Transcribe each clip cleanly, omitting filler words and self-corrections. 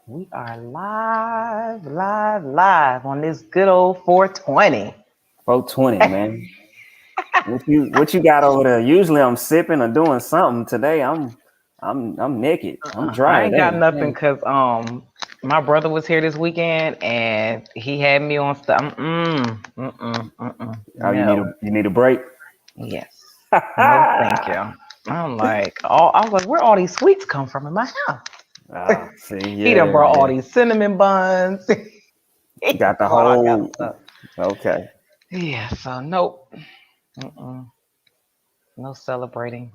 We are live on this good old 420. 420, man. What you got over there? Usually I'm sipping or doing something. Today I'm naked. I'm I dry ain't got today. nothing because my brother was here this weekend and he had me on stuff. Oh, you need No. a break. Yes. No, thank you. I was like, where all these sweets come from in my house? See, He done yeah, brought all yeah. these cinnamon buns. He Got the brought all kind of whole. stuff. Okay. Yeah, so nope. Mm-mm. No celebrating.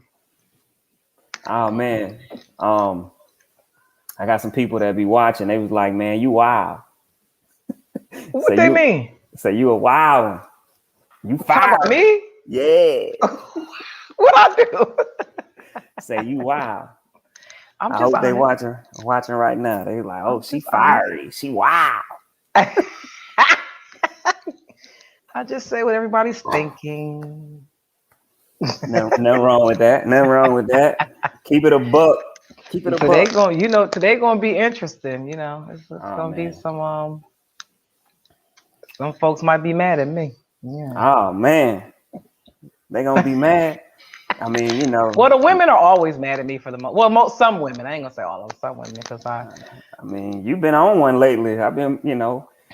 Oh man. Um, I got some people that be watching. They was like, man, you wild. What Say they you mean? say you a wild. You Talk about fired. me? Yeah. What I do? Say you wild. I'm I just hope they honest. watching right now. They like, oh, I'm she just honest. fiery. She wild. I just say what everybody's thinking. Nothing wrong with that. Nothing wrong with that. Keep it a buck. Keep it a Today buck. going, today gonna be interesting. It's Oh gonna be man. some folks might be mad at me. Yeah. Oh man. They gonna be mad. I mean, Well, the women are always mad at me for the most. Well, some women. I ain't gonna say all of them. Some women, because I mean, you've been on one lately. I've been,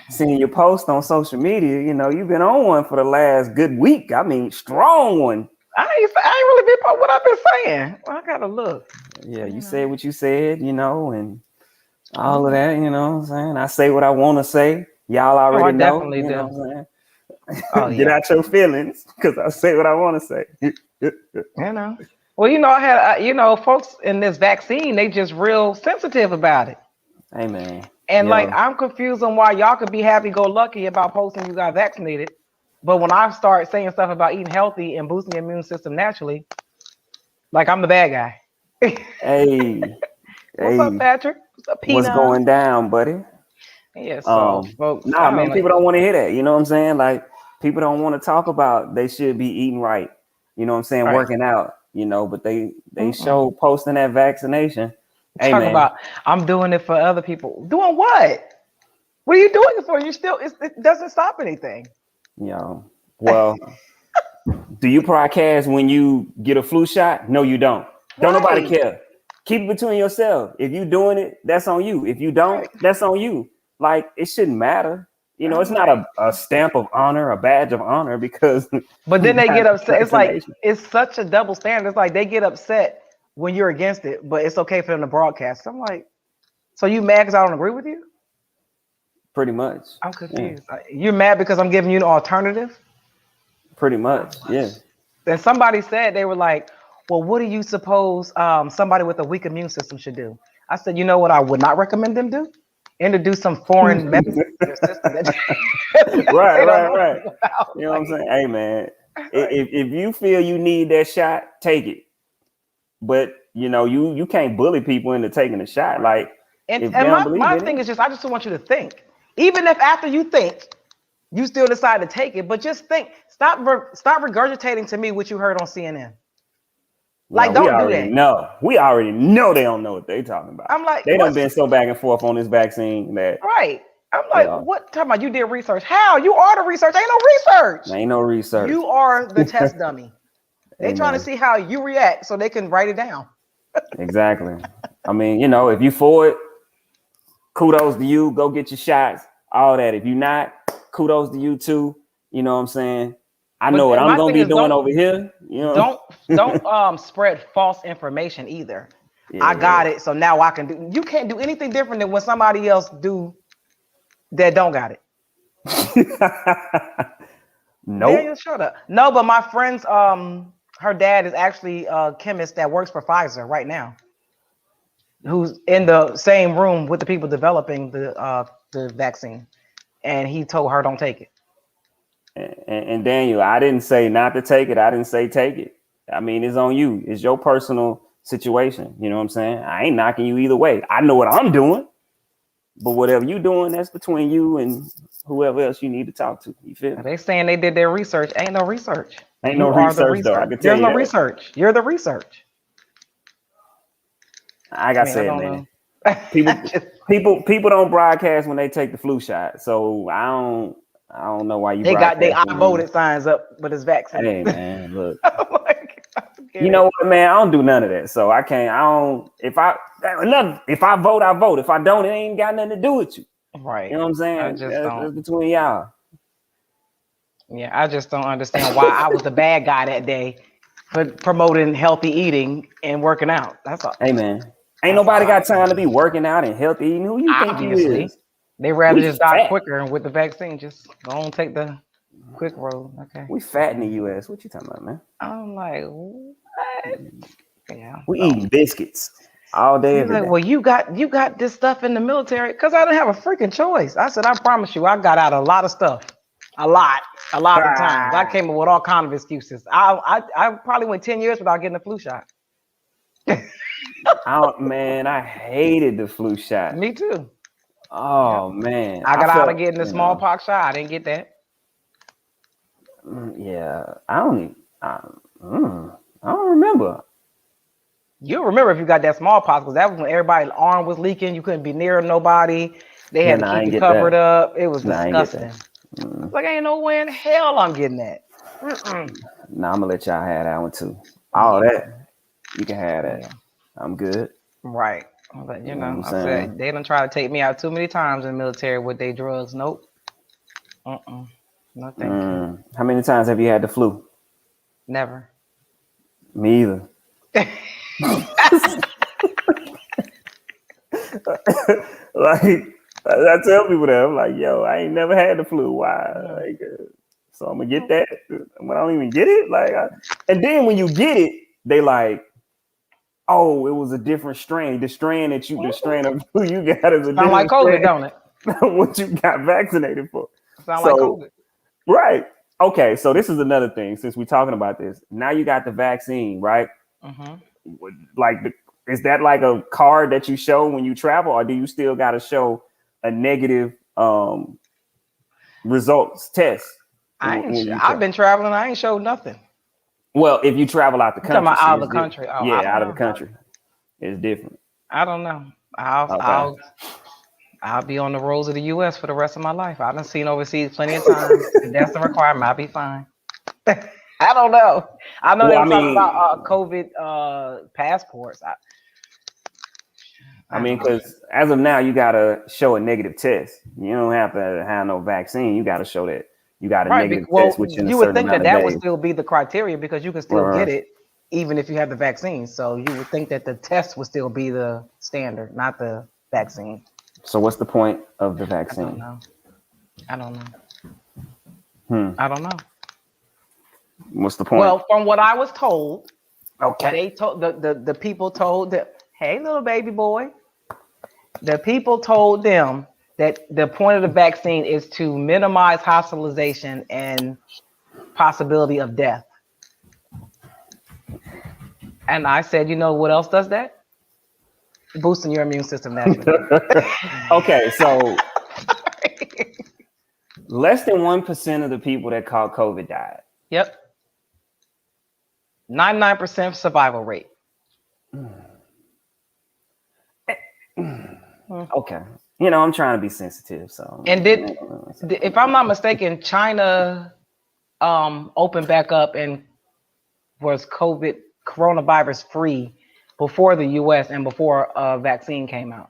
seeing your post on social media. You've been on one for the last good week. I mean, strong one. I ain't really been what I've been saying. Well, I gotta look. Yeah, you said what you said, and all of that, what I'm saying? I say what I want to say. Y'all Oh, I already know, definitely do. what I'm Oh saying? Get yeah. out your feelings because I say what I want to say. You know. Well, I had, folks in this vaccine, they just real sensitive about it. Hey, man. And like, I'm confused on why y'all could be happy-go-lucky about posting you got vaccinated, but when I start saying stuff about eating healthy and boosting your immune system naturally, like I'm the bad guy. Hey, What's up, hey, Patrick? What's up, what's Pina? going down, buddy? Yeah, so folks, Nah, I don't man, know. people don't want to hear that. You know what I'm saying? Like, people don't want to talk about they should be eating right. You know what I'm saying? Right. Working out. But they show posting that vaccination. Hey, Talk man. about I'm doing it for other people. Doing what? What are you doing it for? It doesn't stop anything. Well, do you podcast when you get a flu shot? No, you don't. Don't nobody Right. care. Keep it between yourself. If you doing it, that's on you. If you don't, Right. that's on you. Like, it shouldn't matter. I'm It's not like, a stamp of honor, a badge of honor because but you then they got get upset. It's like vaccination. it's such a double standard. It's like they get upset when you're against it, but it's okay for them to broadcast. I'm like, so you mad because I don't agree with you? Pretty much. I'm Yeah. confused. You're mad because I'm giving you an alternative? Pretty much. Yeah. And somebody said, they were like, well, what do you suppose somebody with a weak immune system should do? I said, you know what I would not recommend them do? Introduce some foreign medicine to their system that they don't know Right. anything about. You know what I'm saying? Hey, man, if you feel you need that shot, take it. But you can't bully people into taking a shot. Like, And if they and don't my, believe my in thing it, is just, I just want you to think. Even if after you think, you still decide to take it, but just think. Stop regurgitating to me what you heard on CNN. Like, we don't do already that. know. We already know they don't know what they talking about. I'm like, They done been so back and forth on this vaccine that right? I'm like, what? Talking about you did research? How? You are the research. Ain't no research. ain't no research. You are the test dummy. They trying to Amen. see how you react so they can write it down. Exactly. I mean, if you for it, kudos to you. Go get your shots. All that. If you're not, kudos to you too. You know what I'm saying? I know what But I'm my gonna thing be is, doing over here. don't spread false information either. I Yeah. got it, so now I can do. You can't do anything different than when somebody else do that don't got it. Nope. Daniel, shut up. No, but my friend's her dad is actually a chemist that works for Pfizer right now, who's in the same room with the people developing the vaccine, and he told her don't take it. And Daniel, I didn't say not to take it. I didn't say take it. I mean, it's on you. It's your personal situation. You know what I'm saying? I ain't knocking you either way. I know what I'm doing, but whatever you doing, that's between you and whoever else you need to talk to. You feel me? They saying they did their research. Ain't no research. Ain't no You are the research though. I research. can tell There's you no that. research. You're the research. Like I I mean, I said, don't man, know. People don't broadcast when they take the flu shot. So I don't know why you They got their I broadcasting voted signs up with his vaccine. Hey man, look. Like, You know what, man? I don't do none of that. So I can't. I don't. If I vote, I vote. If I don't, it ain't got nothing to do with you. Right. You know what I'm saying? I just don't. That's between y'all. Yeah, I just don't understand why I was the bad guy that day for promoting healthy eating and working out. That's all. Hey man, ain't nobody got time to be working out and healthy eating. Who you think you is? They rather just die quicker with the vaccine. Just go on, take the quick road. Okay. We fat in the U.S. What you talking about, man? I'm like, what? Yeah. We eating biscuits all day, every day. Well, you got this stuff in the military because I didn't have a freaking choice. I said, I promise you, I got out a lot of stuff. A lot of times. I came up with all kinds of excuses. I probably went 10 years without getting a flu shot. Man, I hated the flu shot. Me too. Oh man, I got out of getting the smallpox shot. I didn't get that. Yeah, I don't remember. You'll remember if you got that smallpox because that was when everybody's arm was leaking. You couldn't be near nobody. They had to keep you covered up. It was disgusting. Like, ain't no way in hell I'm getting that. Nah, I'm gonna let y'all have that one too. All that, you can have that. Yeah. I'm good. Right. But you know I said they done try to take me out too many times in the military with their drugs. Nope. No thank you. How many times have you had the flu? Never. Me either. Like I tell people that I'm like, yo, I ain't never had the flu. Why? Like, so I'm gonna get that when I don't even get it. Like, and then when you get it, they like, oh, it was a different strain. The strain of flu you got is a different like COVID, don't it? What you got vaccinated for? Sound like COVID. Right. Okay. So this is another thing. Since we're talking about this, now you got the vaccine, right? Like, is that like a card that you show when you travel, or do you still got to show a negative results test? I've been traveling. I ain't showed nothing. Well, if you travel out the country, out of the country. Oh, yeah, out of the country, it's different. I don't know. I'll be on the roads of the U.S. for the rest of my life. I've seen overseas plenty of times. If that's the requirement, I'll be fine. I don't know. I know they were talking about COVID passports. I mean, because as of now, you gotta show a negative test. You don't have to have no vaccine. You gotta show that you got a negative test. Which you would think that would still be the criteria because you can still get it even if you have the vaccine. So you would think that the test would still be the standard, not the vaccine. So what's the point of the vaccine? I don't know. I don't know. What's the point? Well, from what I was told, they told the people told that, hey, little baby boy, the people told them that the point of the vaccine is to minimize hospitalization and possibility of death. And I said, you know what else does that? Boosting your immune system naturally. Okay, so less than 1% of the people that caught COVID died. Yep. 99% survival rate. Okay. You know, I'm trying to be sensitive. So, and if I'm not mistaken, China opened back up and was coronavirus free before the US and before a vaccine came out.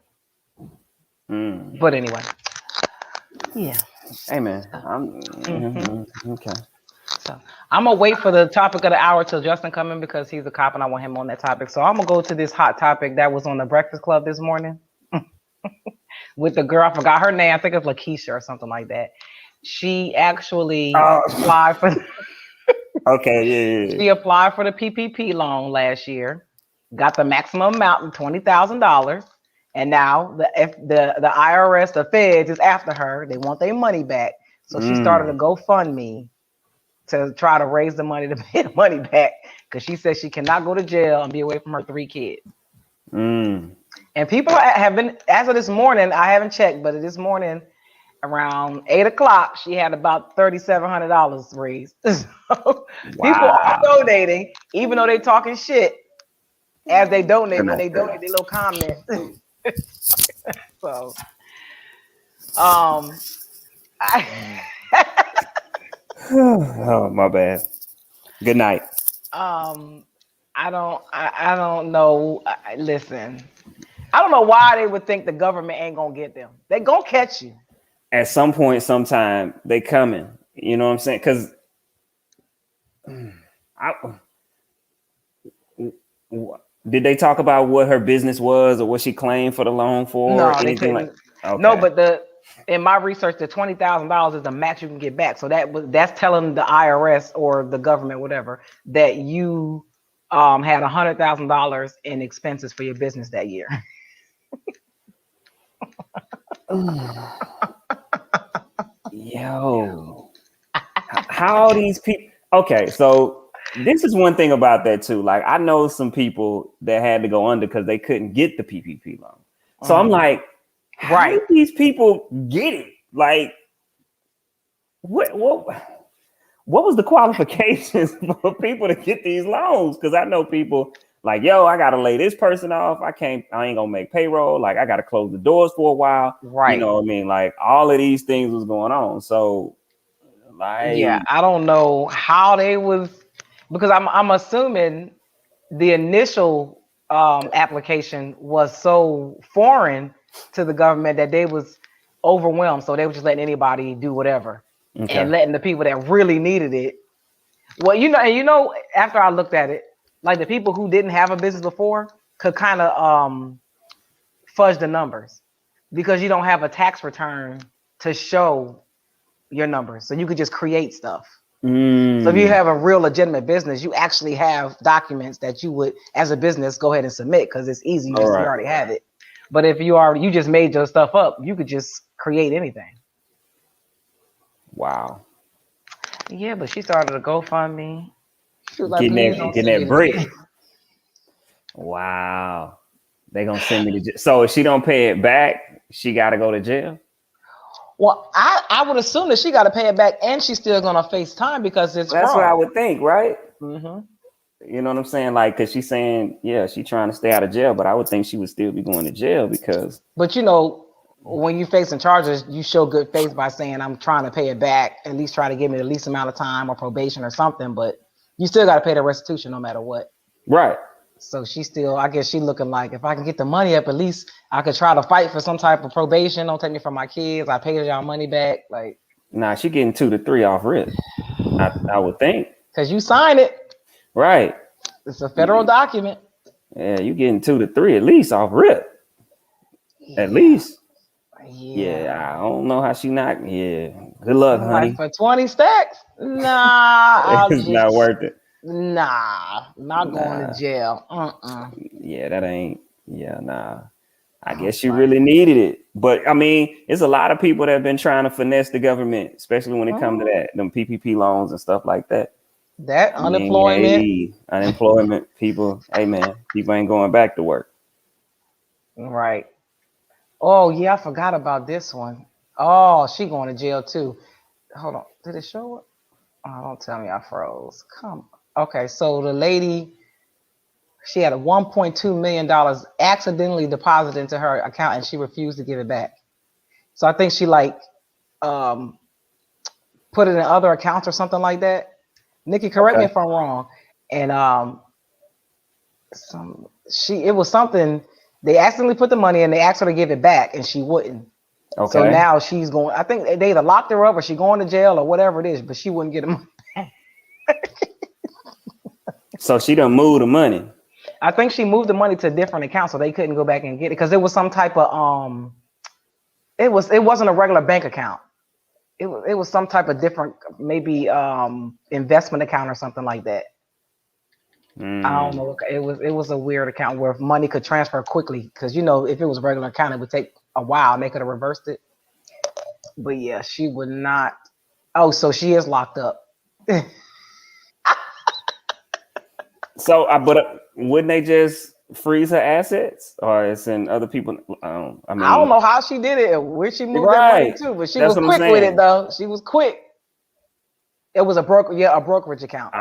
But anyway. Yeah. Hey man. Okay. So I'm gonna wait for the topic of the hour till Justin come in because he's a cop and I want him on that topic. So I'm gonna go to this hot topic that was on the Breakfast Club this morning with the girl. I forgot her name. I think it's Lakeisha or something like that. She actually applied for. Okay, yeah. She applied for the PPP loan last year, got the maximum amount of $20,000, and now the IRS, the feds, is after her. They want their money back, so she started a GoFundMe to try to raise the money to pay the money back because she says she cannot go to jail and be away from her 3 kids. And people have been, as of this morning, I haven't checked, but this morning around 8 o'clock, she had about $3,700 raised. So people are donating, even though they're talking shit as they donate. When they donate, they little comment. So, I, Oh, my bad. Good night. I don't know. Listen, I don't know why they would think the government ain't gonna get them. They gonna catch you. At some point, sometime, they coming. You know what I'm saying? Because did they talk about what her business was or what she claimed for the loan for? No, they Anything like? couldn't. No, Okay. but in my research, the $20,000 is the max you can get back. So that's telling the IRS or the government, whatever, that you had $100,000 in expenses for your business that year. Yo, how these people? Okay, so this is one thing about that too. Like, I know some people that had to go under because they couldn't get the PPP loan. So I'm like, how Right. did these people get it? Like, what was the qualifications for people to get these loans? Because I know people like, yo, I gotta lay this person off. I ain't gonna make payroll. Like, I gotta close the doors for a while. Right. You know what I mean? Like, all of these things was going on. So, like, Yeah, I don't know how they was, because I'm assuming the initial application was so foreign to the government that they was overwhelmed, so they were just letting anybody do whatever, okay. and letting the people that really needed it. Well, after I looked at it, like the people who didn't have a business before could kind of fudge the numbers because you don't have a tax return to show your numbers, so you could just create stuff. So if you have a real legitimate business, you actually have documents that you would, as a business, go ahead and submit because it's easy. You already have it. But if you just made your stuff up, you could just create anything. Wow. Yeah, but she started a GoFundMe. She was like, Getting that brick. Wow. They gonna send me to jail. So if she don't pay it back, she gotta go to jail. Well, I would assume that she got to pay it back, and she's still gonna face time because it's That's fraud. what I would think, right? Mm-hmm. You know what I'm saying? Like, because she's saying, yeah, she's trying to stay out of jail, but I would think she would still be going to jail because. But when you facing charges, you show good faith by saying, I'm trying to pay it back, at least try to give me the least amount of time or probation or something, but you still got to pay the restitution no matter what. Right. So I guess she looking like, if I can get the money up, at least I could try to fight for some type of probation. Don't take me from my kids. I paid y'all money back. Like, nah, she getting 2 to 3 off rip. I would think. Because you sign it. Right. It's a federal document. Yeah, you getting 2 to 3 at least off rip. Yeah. At least. Yeah. Yeah, I don't know how she not. Yeah. Good luck, honey. For 20 stacks? Nah. It's not worth it. Nah. Not going to jail. Yeah, that ain't. Yeah, nah. I guess she really needed it. But I mean, it's a lot of people that have been trying to finesse the government, especially when it comes to them PPP loans and stuff like that. Unemployment. Unemployment, people. Hey man, people ain't going back to work. Right. Oh yeah, I forgot about this one. Oh, she going to jail too. Hold on. Did it show up? Oh, don't tell me I froze. Come on. Okay, so the lady, she had a $1.2 million accidentally deposited into her account and she refused to give it back. So I think she put it in other accounts or something like that. Nikki, correct me if I'm wrong. And it was something, they accidentally put the money in, they asked her to give it back and she wouldn't. Okay. So now she's going, I think they either locked her up or she's going to jail or whatever it is, but she wouldn't get the money back. So she done moved the money. I think she moved the money to a different account so they couldn't go back and get it because it was some type of it wasn't a regular bank account. It was some type of different, maybe investment account or something like that. I don't know. It was a weird account where money could transfer quickly because if it was a regular account, it would take a while and they could have reversed it. But yeah, she would not. Oh, so she is locked up. So, but wouldn't they just freeze her assets, or it's in other people? I don't know how she did it or where she moved that money to, but she was quick with it though. She was quick. It was a brokerage account. It was a brokerage account.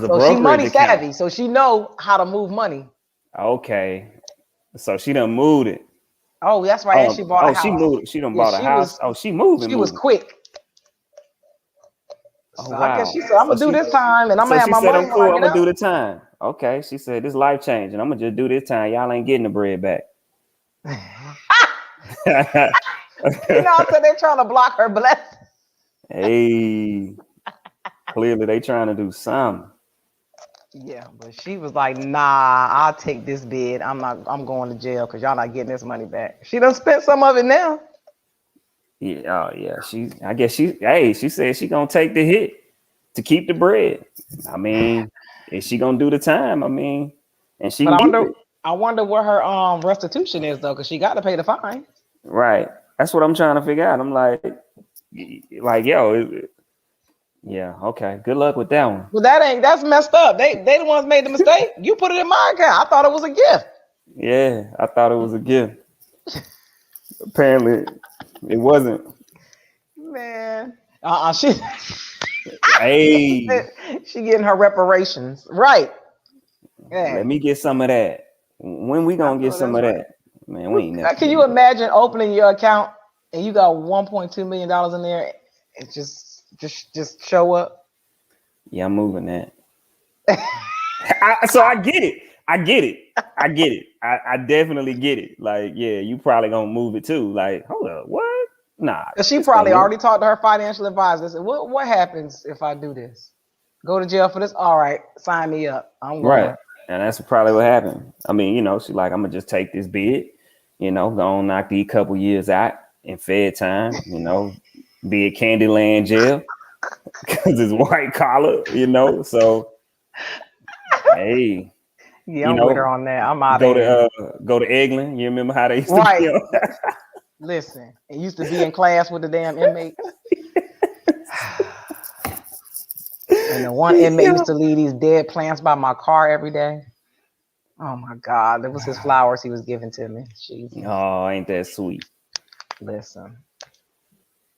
So she money savvy, so she know how to move money. Okay, so she done moved it. Oh, that's right. And she bought a She house. moved. She done Yeah, bought a house. Oh, she moving, she was moving. quick. Oh So I guess wow. she said, I'm gonna do this time and I'm So gonna have she my said, money I'm when I cool. I'm get gonna out. do the time. Okay. She said, this life changing. I'm gonna just do this time. Y'all ain't getting the bread back. You know, so they're trying to block her blessing. Hey, clearly they trying to do something. Yeah, but she was like, nah, I'll take this bid. I'm going to jail because y'all not getting this money back. She done spent some of it now. Yeah, oh yeah. She said she gonna take the hit to keep the bread. I mean, is she gonna do the time? I mean, and she But can keep it. I wonder what her restitution is though, because she got to pay the fine. Right. That's what I'm trying to figure out. I'm like, yo, yeah, okay. Good luck with that one. Well, that's messed up. They the ones made the mistake. You put it in my account. I thought it was a gift. Yeah, I thought it was a gift. Apparently, it wasn't. Man. Hey, She getting her reparations. Right. Yeah. let me get some of that. When we I gonna get know some that's of right. that? Man, we ain't never. Can you imagine opening your account and you got $1.2 million in there and just show up? Yeah, I'm moving that. So I get it. I get it. I definitely get it. Like, yeah, you probably gonna move it too. Like, hold up, what? Nah, She this probably ain't it. already talked to her financial advisor. Said, what happens if I do this? Go to jail for this? All right, sign me up. I'm Right. going. And that's probably what happened. I mean, she's like, I'm gonna just take this bid, go on knock these couple years out in Fed time, be at Candyland jail because it's white collar, So hey, Yeah, I'm with her on that. I'm out of here. Go to Eglin. You remember how they used to Right. be on? Listen, it used to be in class with the damn inmates. And the one inmate used to leave these dead plants by my car every day. Oh my God, it was his flowers he was giving to me. Jesus. Oh, ain't that sweet? Listen.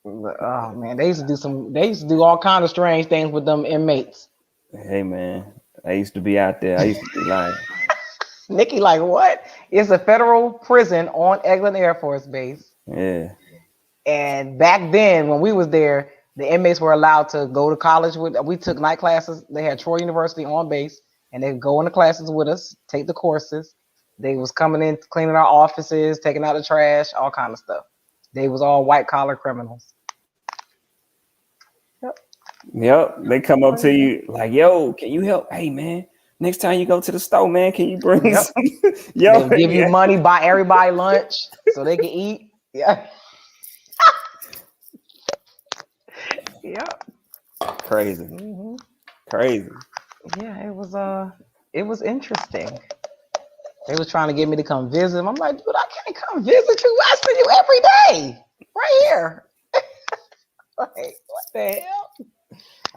Oh man, they used to do all kinds of strange things with them inmates. Hey man, I used to be out there. I used to be like, Nikki, like what? It's a federal prison on Eglin Air Force Base. yeah. And back then, when we was there, the inmates were allowed to go to college we took night classes. They had Troy University on base, and they'd go into classes with us, take the courses. They was coming in, cleaning our offices, taking out the trash, all kind of stuff. They was all white collar criminals. Yep. They come up to you like, yo, can you help? Hey man, next time you go to the store, man, can you bring some? Yo, They'll give you money, buy everybody lunch so they can eat. Yeah. Yep. Crazy. Mm-hmm. Crazy. Yeah, it was interesting. They was trying to get me to come visit them. I'm like, dude, I can't come visit you. I see you every day, right here. Like, what the hell?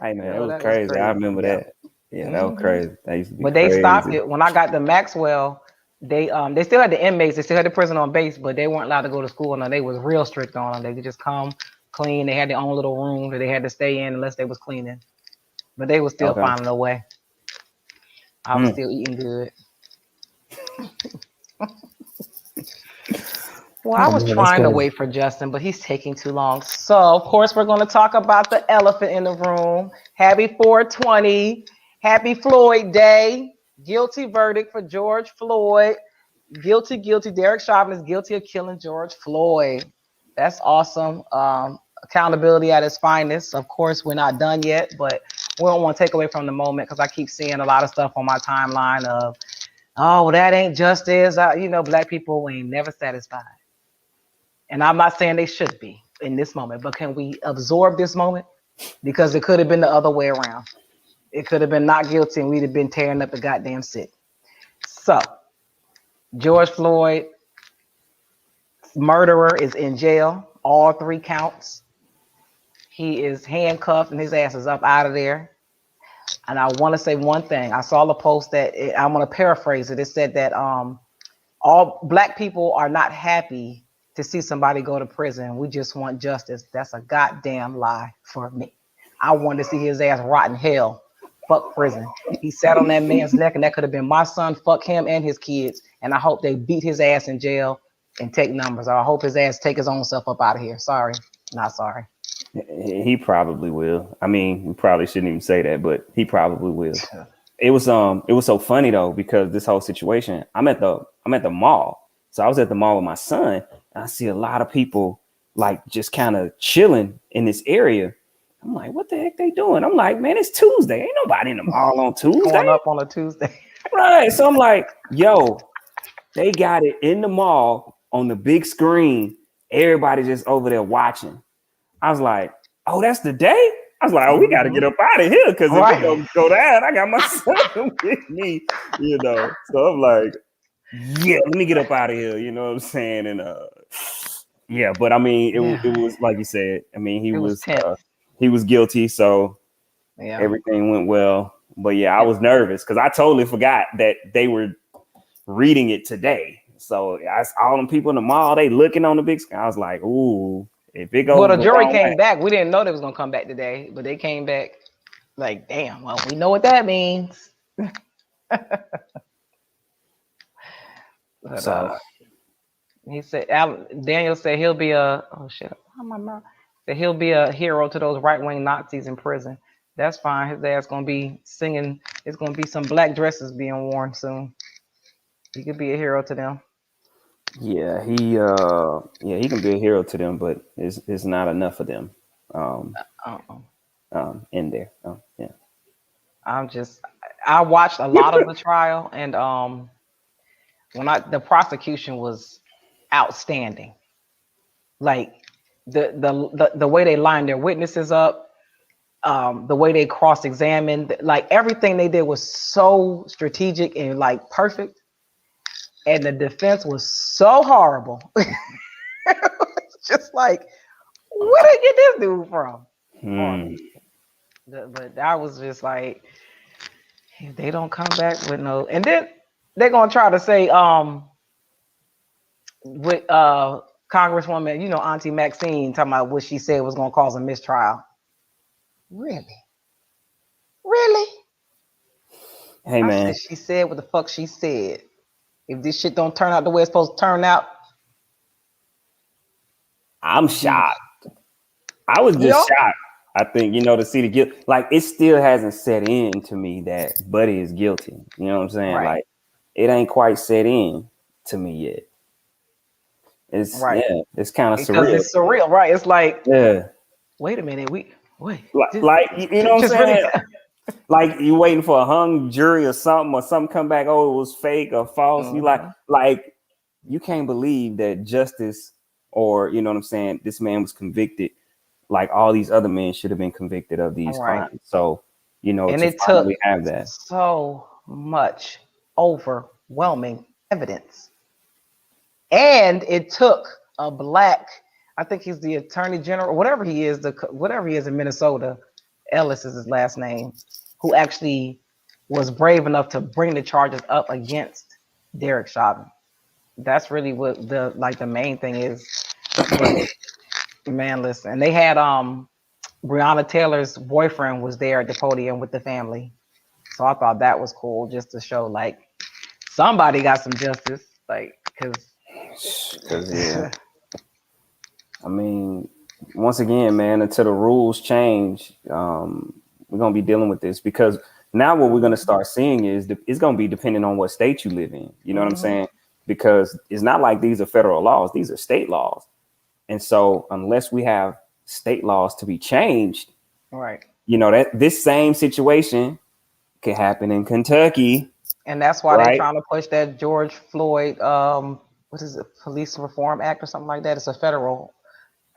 Hey man, Yo, it was that crazy. I remember Yeah. that. Yeah, that was crazy. That used to be But crazy. they stopped it when I got to Maxwell. They still had the inmates. They still had the prison on base, but they weren't allowed to go to school. No, they was real strict on them. They could just come clean. They had their own little room that they had to stay in unless they was cleaning. But they was still finding a way. I was still eating good. Well, I was trying to wait for Justin, but he's taking too long. So, of course, we're going to talk about the elephant in the room. Happy 420. Happy Floyd Day. Guilty verdict for George Floyd. Guilty. Derek Chauvin is guilty of killing George Floyd. That's awesome. Accountability at its finest. Of course, we're not done yet, but we don't want to take away from the moment because I keep seeing a lot of stuff on my timeline of, oh, well, that ain't justice. Black people ain't never satisfied. And I'm not saying they should be in this moment, but can we absorb this moment? Because it could have been the other way around. It could have been not guilty and we'd have been tearing up the goddamn city. So, George Floyd, murderer, is in jail. All 3 counts. He is handcuffed and his ass is up out of there. And I want to say one thing. I saw the post that I'm going to paraphrase it. It said that all black people are not happy to see somebody go to prison. We just want justice. That's a goddamn lie for me. I want to see his ass rot in hell. Fuck prison. He sat on that man's neck, and that could have been my son. Fuck him and his kids. And I hope they beat his ass in jail and take numbers. I hope his ass take his own self up out of here. Sorry, not sorry. He probably will. I mean, we probably shouldn't even say that, but he probably will. It was so funny though, because this whole situation, I'm at the mall. So I was at the mall with my son, and I see a lot of people like just kind of chilling in this area. I'm like, what the heck they doing? I'm like, man, it's Tuesday. Ain't nobody in the mall on Tuesday. Going up on a Tuesday. Right. So I'm like, yo, they got it in the mall on the big screen. Everybody just over there watching. I was like, oh, that's the day? I was like, oh, we got to get up out of here, because if we don't go down, I got my son with me, you know. So I'm like, yeah, let me get up out of here, you know what I'm saying? And yeah, but I mean, it was like you said. I mean, he was guilty, so everything went well. But yeah, I was nervous because I totally forgot that they were reading it today. So I all them people in the mall, they looking on the big screen. I was like, ooh, if it goes. Well, the jury came back. We didn't know they was gonna come back today, but they came back. Like, damn. Well, we know what that means. But, so he said, Daniel said he'll be a he'll be a hero to those right-wing Nazis in prison. That's fine. His ass gonna be singing. It's gonna be some black dresses being worn soon. He could be a hero to them. Yeah, he can be a hero to them, but it's not enough of them in there. Yeah. I watched a lot of the trial, and the prosecution was outstanding. Like the way they lined their witnesses up, the way they cross-examined, like everything they did was so strategic and like perfect. And the defense was so horrible. It's just like, where did they get this dude from? But I was just like, if they don't come back with no, and then they're gonna try to say, with Congresswoman, Auntie Maxine, talking about what she said was gonna cause a mistrial. Really? Hey man, she said what the fuck she said. If this shit don't turn out the way it's supposed to turn out, I'm shocked. I was just shocked. I think, to see the guilt, like it still hasn't set in to me that Buddy is guilty. You know what I'm saying? Right. Like it ain't quite set in to me yet. It's it's kind of surreal. It's surreal, right? It's like, wait a minute, like you know what I'm saying? Like you waiting for a hung jury or something come back, oh, it was fake or false. You like you can't believe that justice, or you know what I'm saying, this man was convicted like all these other men should have been convicted of these crimes. So, and to it took have that so much overwhelming evidence. And it took a black, I think he's the attorney general, whatever he is in Minnesota, Ellis is his last name, who actually was brave enough to bring the charges up against Derek Chauvin. That's really what the main thing is. But, man, listen, and they had Breonna Taylor's boyfriend was there at the podium with the family. So I thought that was cool, just to show like somebody got some justice, like because yeah. I mean, once again, man, until the rules change, we're gonna be dealing with this, because now what we're gonna start seeing is it's gonna be depending on what state you live in. You know what I'm saying? Because it's not like these are federal laws; these are state laws. And so, unless we have state laws to be changed, right? That this same situation could happen in Kentucky, and that's why they're trying to push that George Floyd, what is it, Police Reform Act or something like that. It's a federal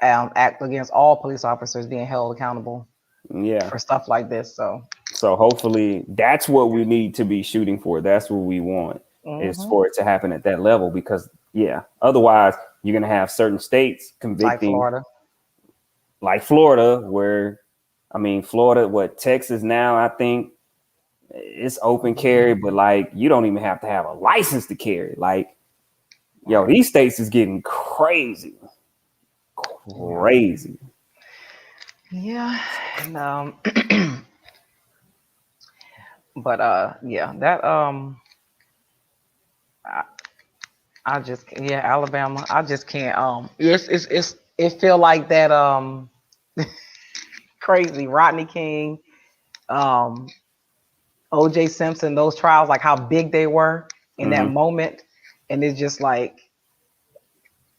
act against all police officers being held accountable, for stuff like this. So hopefully, that's what we need to be shooting for. That's what we want, is for it to happen at that level, because otherwise you're gonna have certain states convicting, like Florida, where Florida, Texas now, I think it's open carry, but like you don't even have to have a license to carry. Like, these states is getting crazy. Yeah. And, but that Alabama. I just can't. It feel like that. Crazy. Rodney King, um, O.J. Simpson. Those trials, like how big they were in that moment, and it's just like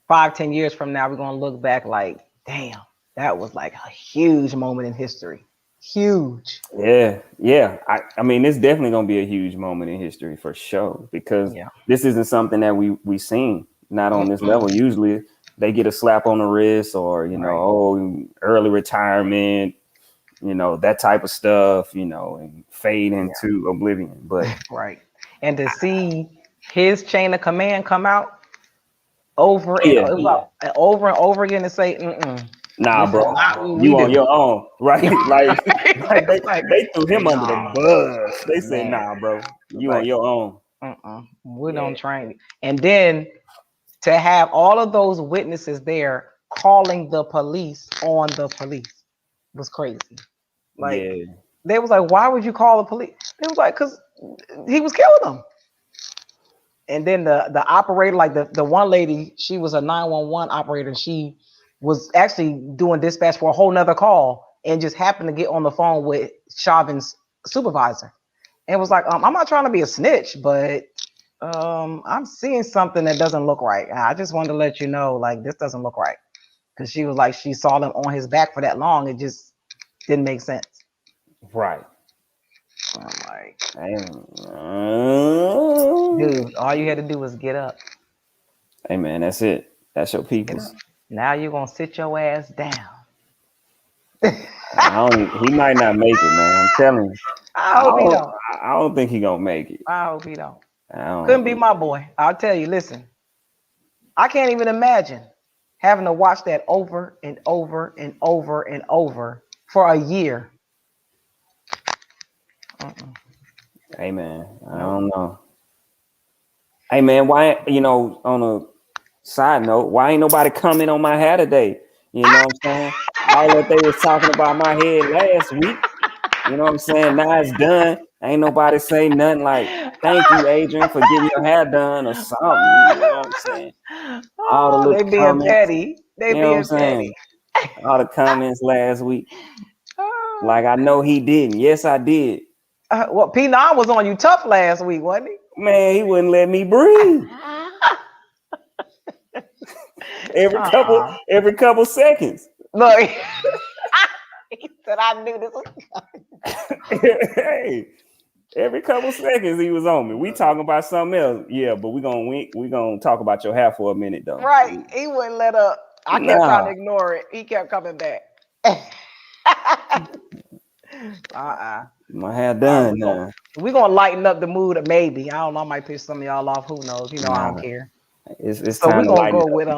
5, 10 years from now, we're gonna look back like, damn, that was like a huge moment in history. Huge. Yeah. I mean, it's definitely gonna be a huge moment in history for sure because Yeah. this isn't something that we seen not on this level. Usually they get a slap on the wrist or early retirement, that type of stuff, and fade into oblivion. But Right. And to see his chain of command come out over and yeah, over and over again and say, nah, this is bro, not what we you on do. your own, right? like Like, they threw him under the nah, bus. They said, man. nah, bro, you on Like, your own. we Yeah. don't train. And then to have all of those witnesses there calling the police on the police was crazy. Like, Yeah. they was like, why would you call the police? They was like, because he was killing them. And then the operator, like the one lady, she was a 911 operator. She was actually doing dispatch for a whole nother call and just happened to get on the phone with Chauvin's supervisor and was like, I'm not trying to be a snitch, but I'm seeing something that doesn't look right. I just wanted to let you know, like, this doesn't look right. Because she was like, she saw them on his back for that long. It just didn't make sense. Right. I'm like, Dude, all you had to do was get up. Hey man, that's it. That's your people's. Now you're gonna sit your ass down. He might not make it, man. I'm telling you. I hope he don't. I don't think he gonna make it. I hope he don't. Couldn't be my boy. I'll tell you, listen. I can't even imagine having to watch that over and over and over and over for a year. Hey man, I don't know. Hey man, why on a side note, why ain't nobody comment on my hair today? You know what I'm saying? All that they was talking about my head last week. You know what I'm saying? Now it's done. Ain't nobody say nothing like, thank you, Adrian, for getting your hair done or something. You know what I'm saying? All the little They being comments. petty. They You know what I'm being saying? petty. All the comments last week. Like, I know he didn't. Yes, I did. Well, P9 was on you tough last week, wasn't he? Man, he wouldn't let me breathe. every couple seconds. Look, he said, I knew this was coming. Hey, every couple seconds he was on me. We talking about something else. Yeah, but we gonna talk about your hair for a minute though. Right. He wouldn't let up. I kept trying to ignore it. He kept coming back. My hair done now. We're gonna lighten up the mood, maybe. I don't know, I might piss some of y'all off. Who knows? I don't care. It's so time we're gonna go with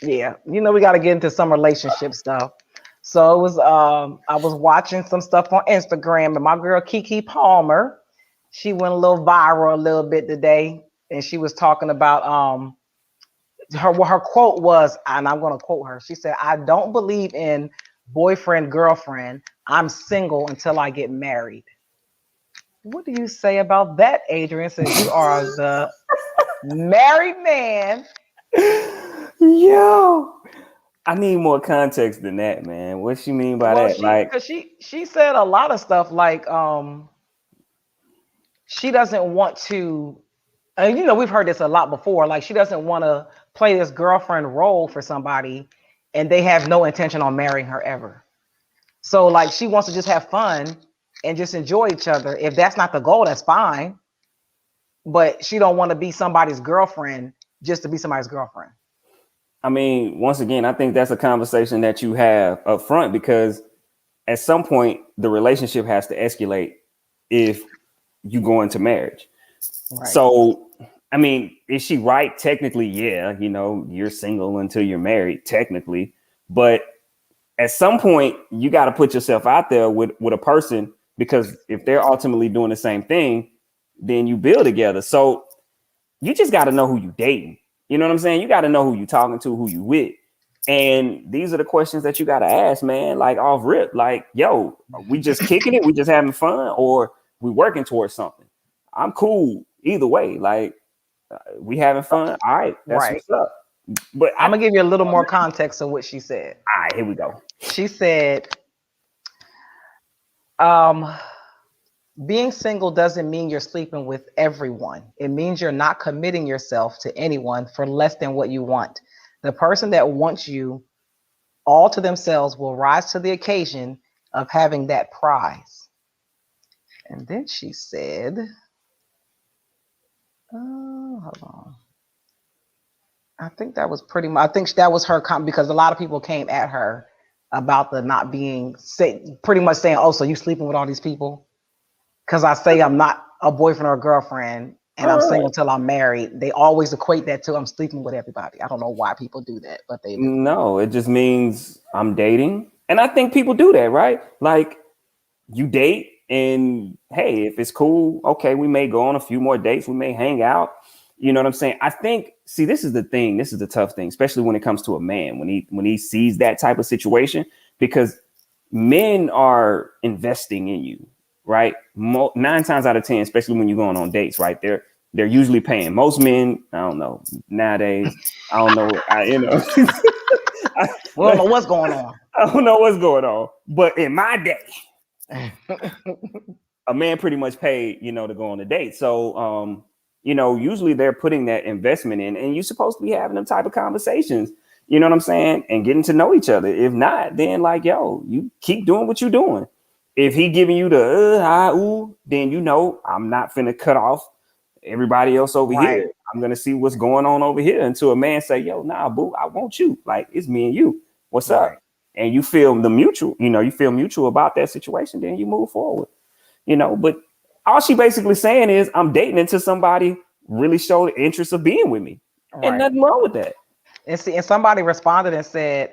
we gotta get into some relationship stuff. So it was I was watching some stuff on Instagram and my girl Kiki Palmer, she went a little viral a little bit today, and she was talking about her quote was, and I'm gonna quote her, she said, I don't believe in boyfriend, girlfriend. I'm single until I get married. What do you say about that, Adrian? Since you are the married man. Yo, I need more context than that, man. What she mean by that? Because she said a lot of stuff like she doesn't want to, and we've heard this a lot before. Like, she doesn't want to play this girlfriend role for somebody, and they have no intention on marrying her ever. So like, she wants to just have fun and just enjoy each other. If that's not the goal, that's fine. But she don't want to be somebody's girlfriend just to be somebody's girlfriend. I mean, once again, I think that's a conversation that you have up front, because at some point the relationship has to escalate if you go into marriage. Right. So, I mean, is she right? Technically, yeah, you're single until you're married, technically. But at some point, you got to put yourself out there with a person, because if they're ultimately doing the same thing, then you build together. So you just got to know who you dating. You know what I'm saying? You got to know who you talking to, who you with. And these are the questions that you got to ask, man, like off rip. Like, yo, are we just kicking it? We just having fun, or we working towards something? I'm cool either way. Like, We having fun. All right, that's Right. what's up. But I'm gonna give you a little more context of what she said. all right, here we go. She said, um, being single doesn't mean you're sleeping with everyone. It means you're not committing yourself to anyone for less than what you want. The person that wants you all to themselves will rise to the occasion of having that prize. And then she said, oh, hold on. I think that was pretty much, I think that was her comment, because a lot of people came at her about the not being, pretty much saying, oh, so you sleeping with all these people? Because I say I'm not a boyfriend or a girlfriend and I'm single till I'm married. They always equate that to I'm sleeping with everybody. I don't know why people do that, but they do. No, it just means I'm dating. And I think people do that, right? Like you date and hey, if it's cool, okay, we may go on a few more dates, we may hang out. You know what I'm saying? I think, see, this is the thing. This is the tough thing, especially when it comes to a man, when he sees that type of situation, because men are investing in you, right? 9 times out of 10, especially when you're going on dates, right? They're usually paying. Most men, I don't know, nowadays, I don't know, We don't know what's going on. I don't know what's going on. But in my day, a man pretty much paid, to go on a date. So, usually they're putting that investment in, and you're supposed to be having them type of conversations, you know what I'm saying? And getting to know each other. If not, then like, yo, you keep doing what you're doing. If he giving you the then I'm not finna cut off everybody else over here. I'm gonna see what's going on over here until a man say, yo, nah, boo, I want you. Like, it's me and you. What's up? And you feel mutual about that situation, then you move forward. But all she basically saying is I'm dating until somebody really showed the interest of being with me. And nothing wrong with that. And somebody responded and said,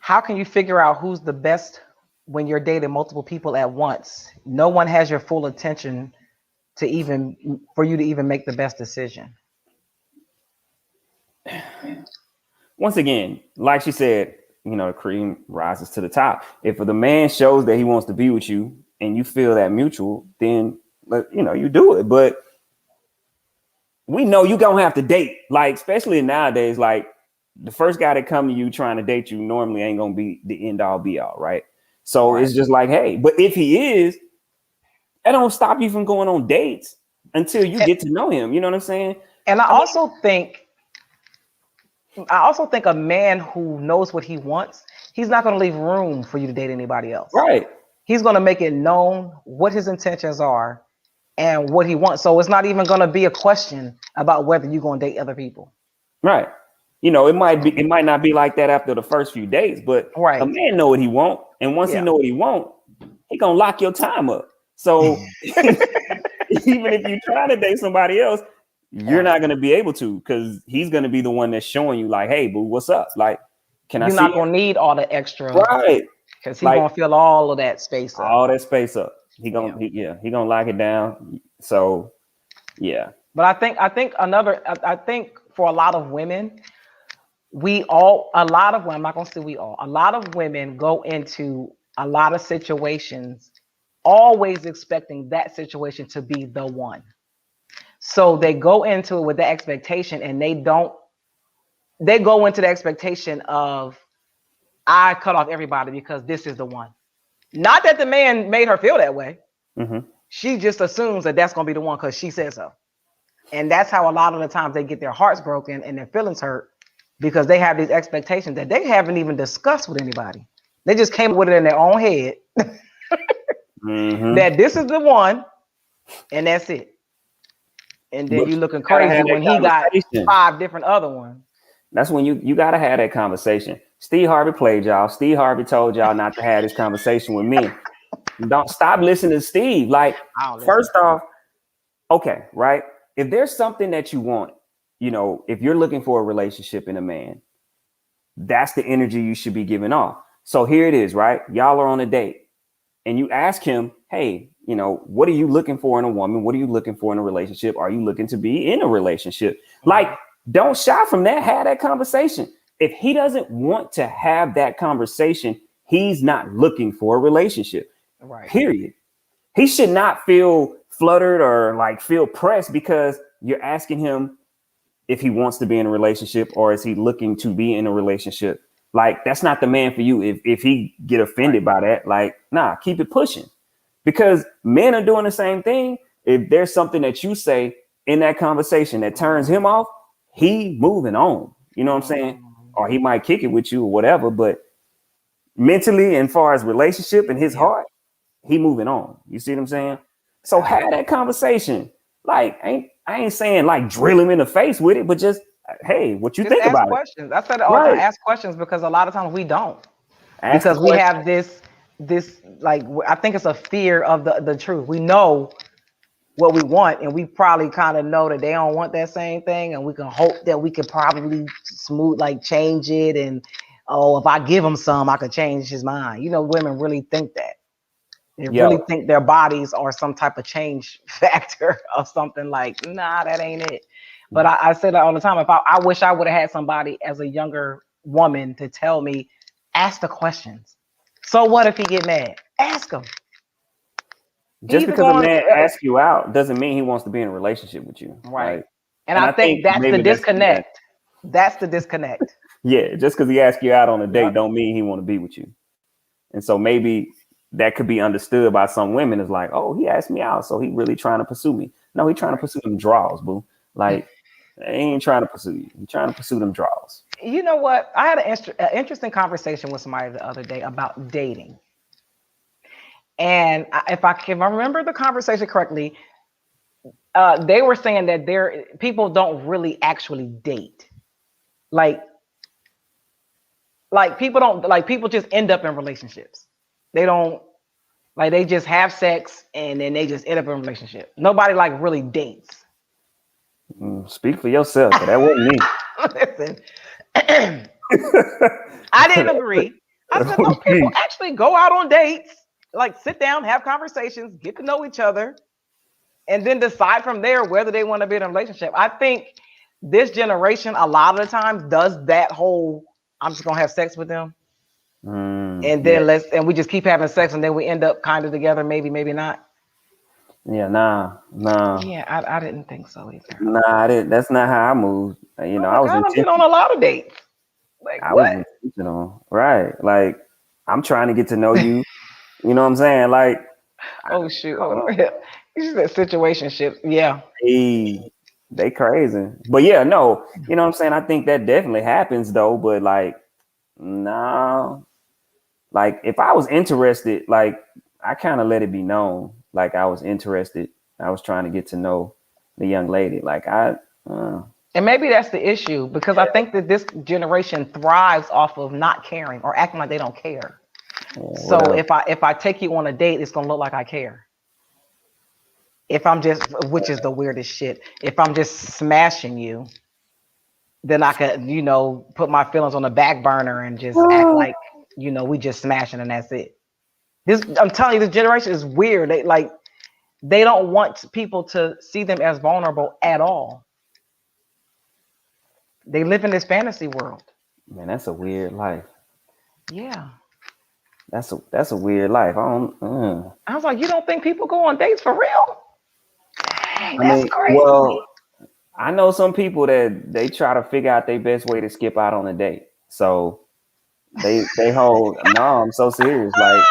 how can you figure out who's the best when you're dating multiple people at once? No one has your full attention for you to even make the best decision. Once again, like she said, the cream rises to the top. If the man shows that he wants to be with you and you feel that mutual, then you do it. But we know you gonna have to date, like, especially nowadays, like the first guy that come to you trying to date you normally ain't gonna be the end all be all, right? So it's just like, hey, but if he is, that don't stop you from going on dates until you get to know him. You know what I'm saying? And I also think a man who knows what he wants, he's not going to leave room for you to date anybody else. Right. He's going to make it known what his intentions are and what he wants. So it's not even going to be a question about whether you're going to date other people. Right. It might not be like that after the first few dates, but a man know what he want. And once he know what he want, he going to lock your time up. So even if you try to date somebody else, you're not going to be able to, because he's going to be the one that's showing you like, hey, boo, what's up? Like, can you're I see not going to need all the extra. Right. Because he's going to fill all of that space up. All that space up. He going to lock it down. So, yeah. But I think for a lot of women, a lot of women go into a lot of situations always expecting that situation to be the one. So they go into it with the expectation, and they go into the expectation of, I cut off everybody because this is the one. Not that the man made her feel that way. Mm-hmm. She just assumes that that's going to be the one because she said so. And that's how a lot of the times they get their hearts broken and their feelings hurt, because they have these expectations that they haven't even discussed with anybody. They just came up with it in their own head. That this is the one, and that's it. And then you looking crazy when he got 5 different other ones. That's when you got to have that conversation. Steve Harvey played y'all. Steve Harvey told y'all not to have this conversation with me. Don't stop listening to Steve. Like, first off, okay, right? If there's something that you want, if you're looking for a relationship in a man, that's the energy you should be giving off. So here it is, right? Y'all are on a date and you ask him, hey, what are you looking for in a woman? What are you looking for in a relationship? Are you looking to be in a relationship? Like, don't shy from that. Have that conversation. If he doesn't want to have that conversation, he's not looking for a relationship. Right. Period. He should not feel fluttered or like feel pressed because you're asking him, if he wants to be in a relationship or is he looking to be in a relationship. Like, that's not the man for you. If he get offended by that, like, nah, keep it pushing. Because men are doing the same thing. If there's something that you say in that conversation that turns him off, he moving on. You know what I'm saying? Or he might kick it with you or whatever, but mentally and far as relationship in his heart, he moving on. You see what I'm saying? So have that conversation. Like, I ain't saying like drill him in the face with it, but just, hey, what you think about questions. I said it all the time. Ask questions, because a lot of times we don't. Because we have this like, I think it's a fear of the truth. We know what we want, and we probably kind of know that they don't want that same thing, and we can hope that we could probably change it. And if I give him some, I could change his mind. You know, women really think that. They really think their bodies are some type of change factor of something. Like, nah, that ain't it. But I say that all the time. If I wish I would have had somebody as a younger woman to tell me, ask the questions. So what if he get mad? Ask him. Just because a man asks you out doesn't mean he wants to be in a relationship with you. Right. Like, and I think that's the disconnect. That's the disconnect. Yeah, just because he asks you out on a date don't mean he want to be with you. And so maybe that could be understood by some women as like, oh, he asked me out, so he really trying to pursue me. No, he trying to pursue them draws, boo. Like, he ain't trying to pursue you. He's trying to pursue them draws. You know what? I had an interesting conversation with somebody the other day about dating. And if I remember the conversation correctly, they were saying that people don't really actually date. Like people just end up in relationships. They don't, like, they just have sex and then they just end up in a relationship. Nobody like really dates. Speak for yourself, but that wasn't me. Listen, I didn't agree. I said, no, people actually go out on dates, like sit down, have conversations, get to know each other, and then decide from there whether they want to be in a relationship. I think this generation, a lot of the times, does that whole, I'm just gonna have sex with them. And then we just keep having sex, and then we end up kind of together, maybe not. Yeah, nah. Yeah, I didn't think so either. Nah, that's not how I moved. You know, I was been on a lot of dates. Like, I was intentional, right? Like, I'm trying to get to know you. You know what I'm saying? Like, oh shoot, you said situationships. Yeah, they crazy. But yeah, no, you know what I'm saying? I think that definitely happens though. But like, no. Like, if I was interested, like, I kind of let it be known, like, I was interested. I was trying to get to know the young lady. Like, and maybe that's the issue, because I think that this generation thrives off of not caring or acting like they don't care. So if I take you on a date, it's gonna look like I care. If I'm just, which is the weirdest shit, if I'm just smashing you, then I could, put my feelings on the back burner and just act like, we just smashing and that's it. I'm telling you, this generation is weird. They don't want people to see them as vulnerable at all. They live in this fantasy world. Man, that's a weird life. Yeah. That's a weird life. I was like, you don't think people go on dates for real? Dang, that's crazy. Well, I know some people that they try to figure out their best way to skip out on a date. So they hold, no, I'm so serious. Like,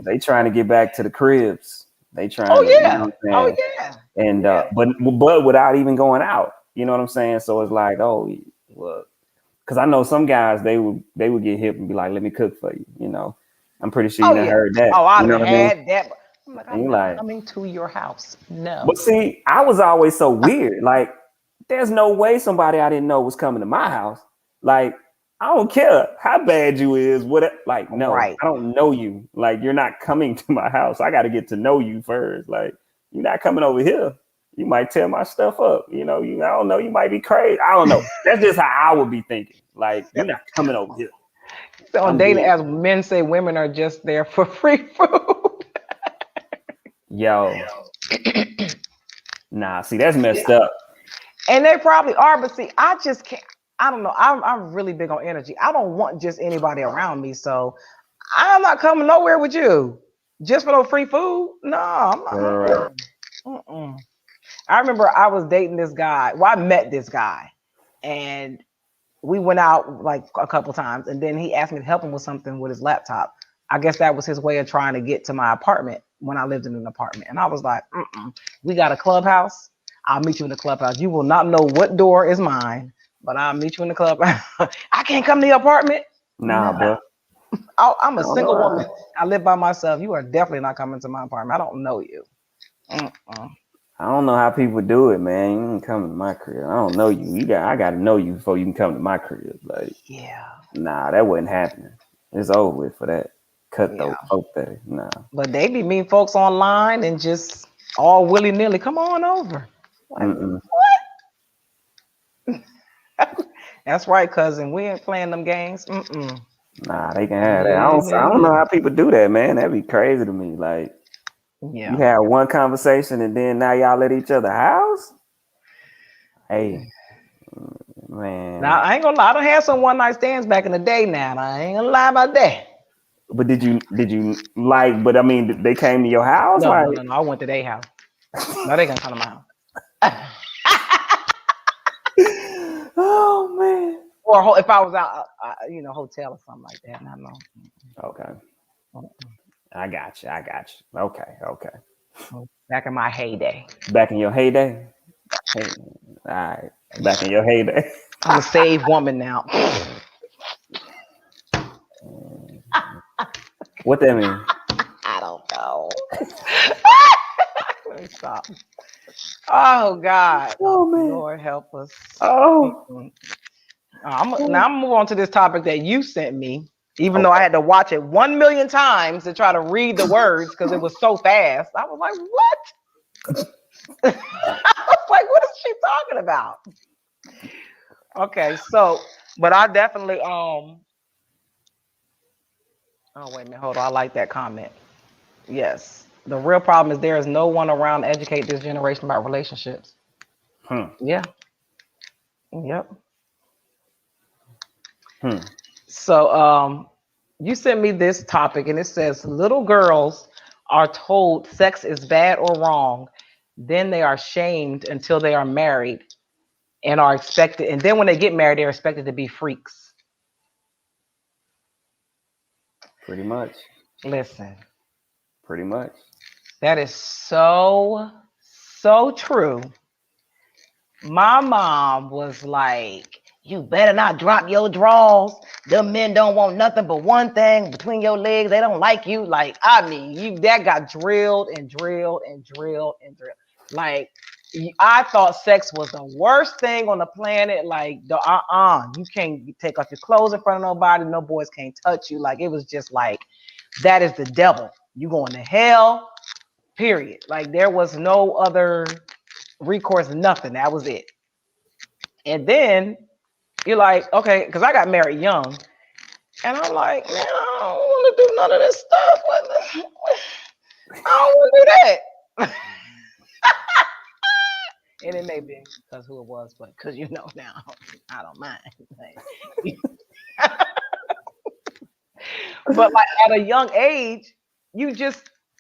they trying to get back to the cribs. They trying to, you know what I'm saying? And but without even going out. You know what I'm saying? So it's like, oh, well, because I know some guys, they would get hip and be like, let me cook for you. You know, I'm pretty sure you heard that. Oh, I've had that. I'm like, I'm not coming to your house. No. But see, I was always so weird. Like, there's no way somebody I didn't know was coming to my house. Like, I don't care how bad you is. Like, no, I don't know you. Like, you're not coming to my house. I got to get to know you first. Like, you're not coming over here. You might tear my stuff up. I don't know. You might be crazy. I don't know. That's just how I would be thinking. Like, you're not coming over here. So on dating, as men say, women are just there for free food. Yo. Nah, see, that's messed up. And they probably are, but see, I just can't. I don't know. I'm really big on energy. I don't want just anybody around me. So I'm not coming nowhere with you just for no free food. No, I'm not. I remember I was dating this guy. Well, I met this guy, and we went out like a couple times, and then he asked me to help him with something with his laptop. I guess that was his way of trying to get to my apartment when I lived in an apartment. And I was like, we got a clubhouse. I'll meet you in the clubhouse. You will not know what door is mine, but I'll meet you in the clubhouse. I can't come to your apartment. Nah, bro. I'm a single woman. I live by myself. You are definitely not coming to my apartment. I don't know you. I don't know how people do it, man. You can come to my crib. I don't know you. I gotta know you before you can come to my crib. Like, yeah. Nah, that wasn't happening. It's over with for that. Cutthroat folk that. Nah. But they be meeting folks online and just all willy-nilly. Come on over. Like, what? That's right, cousin. We ain't playing them games. Nah, they can have that. I don't know how people do that, man. That'd be crazy to me. Like, you had one conversation and then now y'all at each other's house? Hey, man. Now, I ain't gonna lie. I done had some one-night stands back in the day now. I ain't gonna lie about that. But did you like, but I mean, they came to your house? No, I went to their house. No, they gonna come to my house. Oh, man. Or if I was out, hotel or something like that. No. Okay. I got you. Okay. Back in my heyday. Back in your heyday? Hey, all right. Back in your heyday. I'm a saved woman now. What that mean? I don't know. Let me stop. Oh, God. Oh, man. Lord help us. Oh. Now I'm gonna move on to this topic that you sent me, even though I had to watch it 1,000,000 times to try to read the words because it was so fast. I was like, what? I was like, what is she talking about? Okay, so, but I definitely, oh, wait a minute, hold on. I like that comment. Yes. The real problem is there is no one around to educate this generation about relationships. Yeah. Yep. So you sent me this topic and it says little girls are told sex is bad or wrong, then they are shamed until they are married and are expected, and then when they get married, they're expected to be freaks. Pretty much. Listen. Pretty much. That is so true. My mom was like, you better not drop your drawers. Them men don't want nothing but one thing between your legs. They don't like you. Like, I mean, that got drilled and drilled and drilled and drilled. Like, I thought sex was the worst thing on the planet. Like, you can't take off your clothes in front of nobody. No boys can't touch you. Like, it was just like, that is the devil. You going to hell, period. Like, there was no other recourse, nothing. That was it. And then you're like, okay, because I got married young, and I'm like, man, I don't want to do none of this stuff. I don't want to do that. And it may be because who it was, but because now, I don't mind. But like at a young age,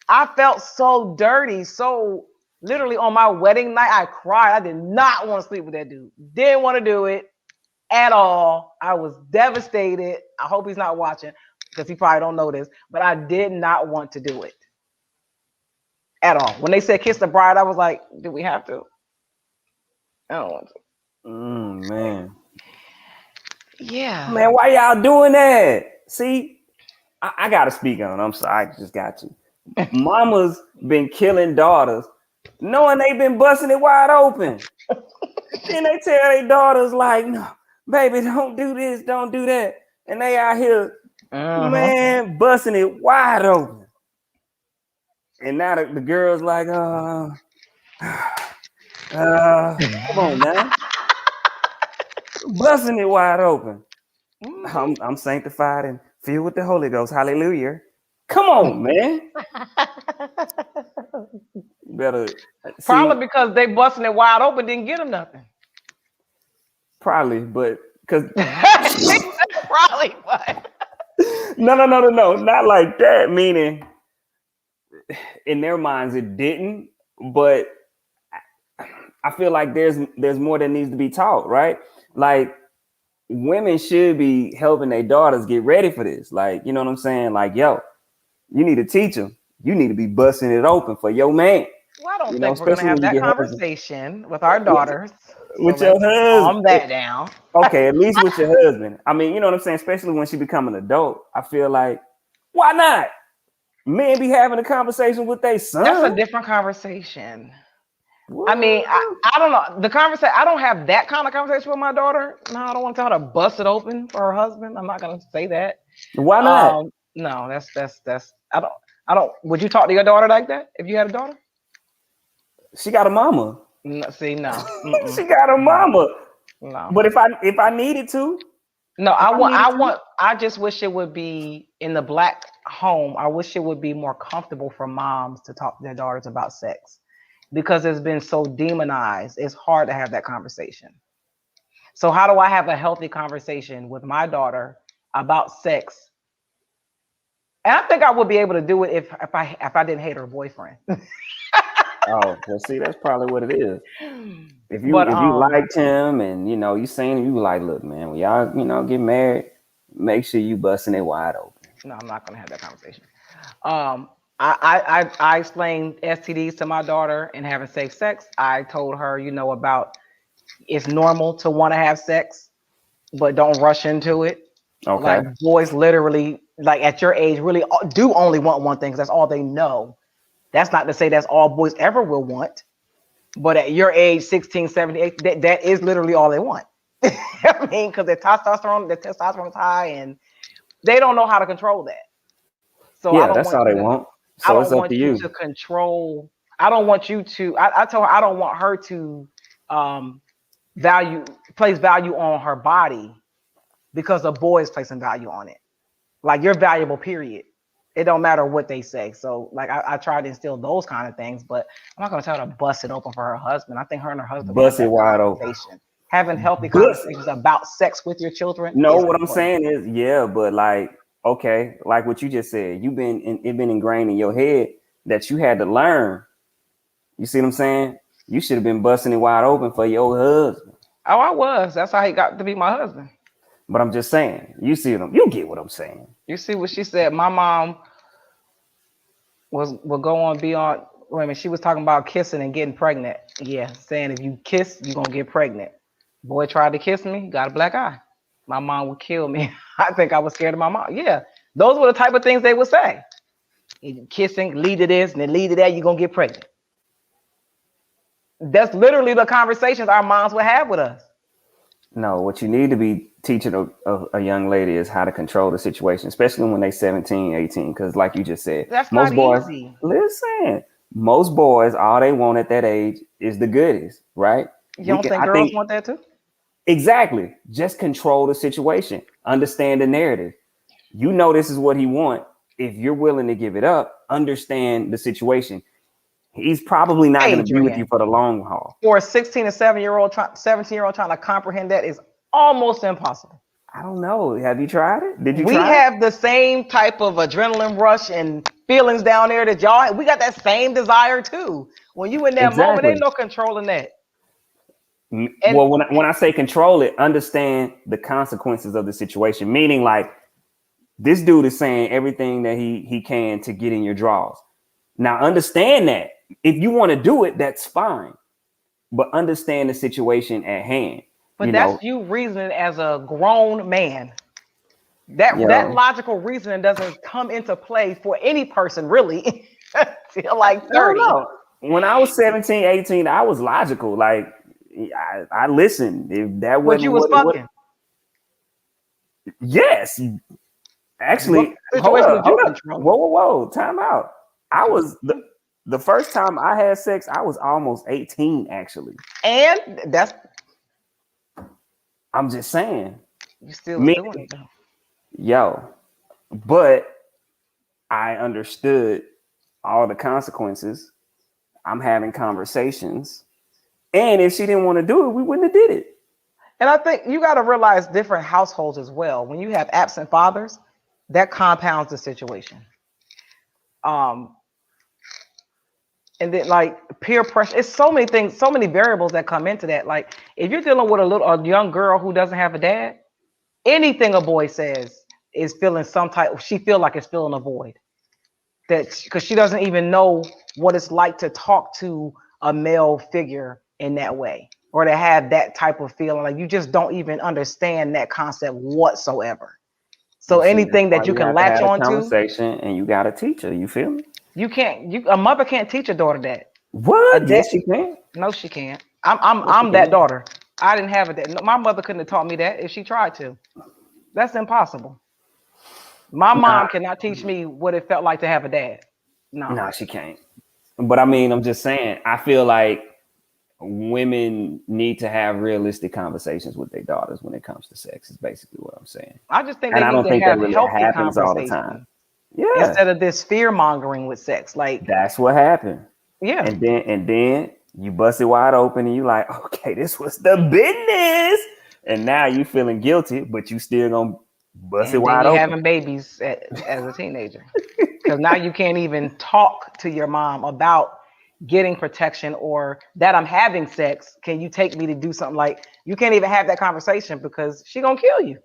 I felt so dirty. So literally on my wedding night, I cried. I did not want to sleep with that dude. Didn't want to do it at all. I was devastated. I hope he's not watching because he probably don't know this, but I did not want to do it at all. When they said kiss the bride, I was like, do we have to? I don't want to. Man. Yeah. Man, why y'all doing that? See, I gotta speak on it. I'm sorry, I just got you. Mama's been killing daughters, knowing they've been busting it wide open. Then they tell their daughters, like, no, baby, don't do this, don't do that. And they out here, man, busting it wide open. And now the girl's like, come on now. Busting it wide open. I'm sanctified and filled with the Holy Ghost. Hallelujah. Come on, man. Better probably because they busting it wide open, didn't get them nothing. Probably, but because probably, but no, not like that. Meaning, in their minds, it didn't. But I feel like there's more that needs to be taught, right? Like women should be helping their daughters get ready for this. Like, you know what I'm saying? Like, yo, you need to teach them. You need to be busting it open for your man. Well, I don't You know, think we're gonna especially have when you that get husband conversation with our with, daughters. So with your let's calm husband. that down. Okay, at least with your husband. I mean, you know what I'm saying? Especially when she become an adult. I feel like, why not? Men be having a conversation with their That's a son. different conversation. I mean, What? I don't know. The conversation, I don't have that kind of conversation with my daughter. No, I don't want to tell her to bust it open for her husband. I'm not gonna say that. Why not? No, that's I don't would you talk to your daughter like that if you had a daughter? She got a mama. No, see, no. She got a No. mama. No. But if I needed to, No, if I needed to, I just wish it would be in the black home. I wish it would be more comfortable for moms to talk to their daughters about sex because it's been so demonized. It's hard to have that conversation. So how do I have a healthy conversation with my daughter about sex? And I think I would be able to do it if I didn't hate her boyfriend. oh, well, see, that's probably what it is. If you But if you liked him and you seen him, you like, look, man, when y'all get married, make sure you busting it wide open. no, I'm not gonna have that conversation. I explained STDs to my daughter and having safe sex. I told her, about it's normal to want to have sex, but don't rush into it. Okay. Like boys literally, like at your age, really do only want one thing because that's all they know. That's not to say that's all boys ever will want, but at your age, 16, 17, that is literally all they want. I mean, because the testosterone is high and they don't know how to control that. So Yeah, that's all they want. I So it's don't up to want you you. to control. I don't want you to. I told her I don't want her to um, place value on her body because a boy is placing value on it. Like you're valuable, period. It don't matter what they say. So like I try to instill those kind of things, but I'm not gonna tell her to bust it open for her husband. I think her and her husband can have Bust it that wide open. conversation. Having healthy Bust it. conversations about sex with your children No, is what I'm important. saying is, yeah, but like, okay, like what you just said, it been ingrained in your head that you had to learn. You see what I'm saying? You should have been busting it wide open for your husband. Oh, I was. That's how he got to be my husband. But I'm just saying, you get what I'm saying. You see what she said? My mom will go on be on. Wait a minute, she was talking about kissing and getting pregnant. Yeah, saying if you kiss, you're gonna get pregnant. Boy tried to kiss me, got a black eye. My mom would kill me. I think I was scared of my mom. Yeah, those were the type of things they would say. Kissing, lead to this, and then lead to that, you're gonna get pregnant. That's literally the conversations our moms would have with us. No, what you need to be teaching a young lady is how to control the situation, especially when they 17, 18. Because like you just said, That's most not boys, easy. listen, most boys, all they want at that age is the goodies, right? You don't think I girls think want that too? exactly. Just control the situation, understand the narrative. You know this is what he want. If you're willing to give it up, understand the situation. He's probably not going to be with you Adrian, for the long haul. for a 16 or 17-year-old trying to comprehend that is almost impossible. I don't know. Have you tried it? Did you We try it? have the same type of adrenaline rush and feelings down there that y'all. We got that same desire too. When you in that moment, Exactly. ain't no controlling that. And Well, when I say control it, understand the consequences of the situation. Meaning, like this dude is saying everything that he can to get in your drawers. Now, understand that if you want to do it, that's fine. But understand the situation at hand. but that's you reasoning as a grown man. That Yo, logical reasoning doesn't come into play for any person really till like I don't 30. know. When I was 17, 18, I was logical. Like I listened. If that But you wasn't was what fucking. yes. What Actually, situation did you hold up. control? Whoa. Time out. I was the first time I had sex, I was almost 18, actually. And that's I'm just saying. you still was Me, doing it though. yo, but I understood all the consequences. I'm having conversations. And if she didn't want to do it, we wouldn't have did it. And I think you got to realize different households as well. When you have absent fathers, that compounds the situation. And then like peer pressure. It's so many things, so many variables that come into that. Like if you're dealing with a young girl who doesn't have a dad, anything a boy says is feeling some type. She feel like it's filling a void. That because she doesn't even know what it's like to talk to a male figure in that way, or to have that type of feeling. Like you just don't even understand that concept whatsoever. So You see, that's anything why that you you can have to latch have a on to, conversation, and you got to teach her. You feel me? you can't. A mother can't teach a daughter that. A What? dad, Yes, she can. no, she can't. I'm Yes, she I'm that can. daughter. I didn't have it. That no, my mother couldn't have taught me that if she tried to. That's impossible. My Nah, mom cannot teach me what it felt like to have a dad. No. nah, she can't. But I mean, I'm just saying. I feel like women need to have realistic conversations with their daughters when it comes to sex. Is basically what I'm saying. I just think And they I need don't to think that have really healthy happens all the time. conversations Yeah, instead of this fear mongering with sex. Like, that's what happened. yeah. And then you bust it wide open, and you like, okay, this was the business. And now you feeling guilty, but you still gonna bust it And then wide you're open. having babies as a teenager. Because now you can't even talk to your mom about getting protection or that I'm having sex. Can you take me to do something? Like, you can't even have that conversation because she gonna kill you.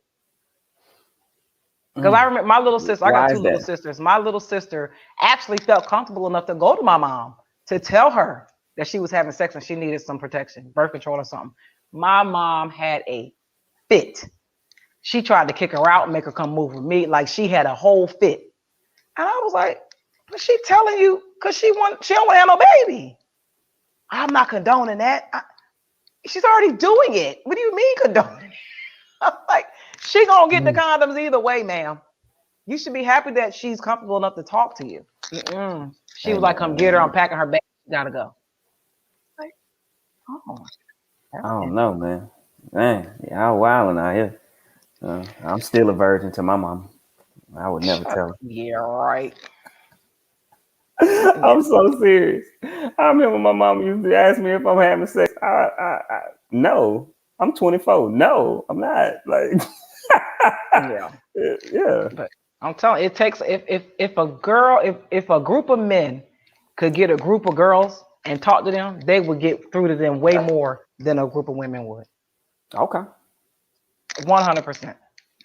Because I remember my little sister, I got Why two is little that? sisters. My little sister actually felt comfortable enough to go to my mom to tell her that she was having sex and she needed some protection, birth control or something. My mom had a fit. She tried to kick her out and make her come move with me. Like she had a whole fit. And I was like, but she telling you because she don't want to have no baby. I'm not condoning that. She's already doing it. What do you mean condoning it? I'm like, she gonna get the condoms either way, ma'am. You should be happy that she's comfortable enough to talk to you. Mm-mm. She Hey was like, come get her. I'm man, packing her bag. She gotta go. Like, oh, I don't know, man. Man, y'all wilding out here. I'm still a virgin to my mom. I would never shut. tell her. Yeah, right. Yeah. I'm so serious. I remember my mom used to ask me if I'm having sex. No, I'm 24. No, I'm not. Like, Yeah. yeah. But I'm telling you, it takes if a girl if a group of men could get a group of girls and talk to them, they would get through to them way more than a group of women would. Okay. 100%.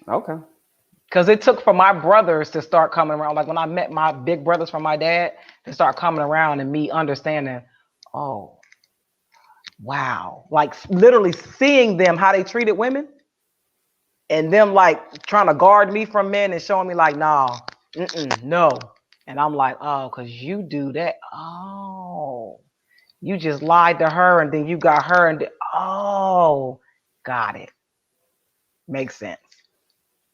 Okay. Because it took for my brothers to start coming around. Like when I met my big brothers from my dad to start coming around and me understanding, oh wow, like literally seeing them how they treated women and them like trying to guard me from men and showing me like, nah, no. And I'm like, oh, because you do that. Oh, you just lied to her and then you got her and oh, got it. Makes sense.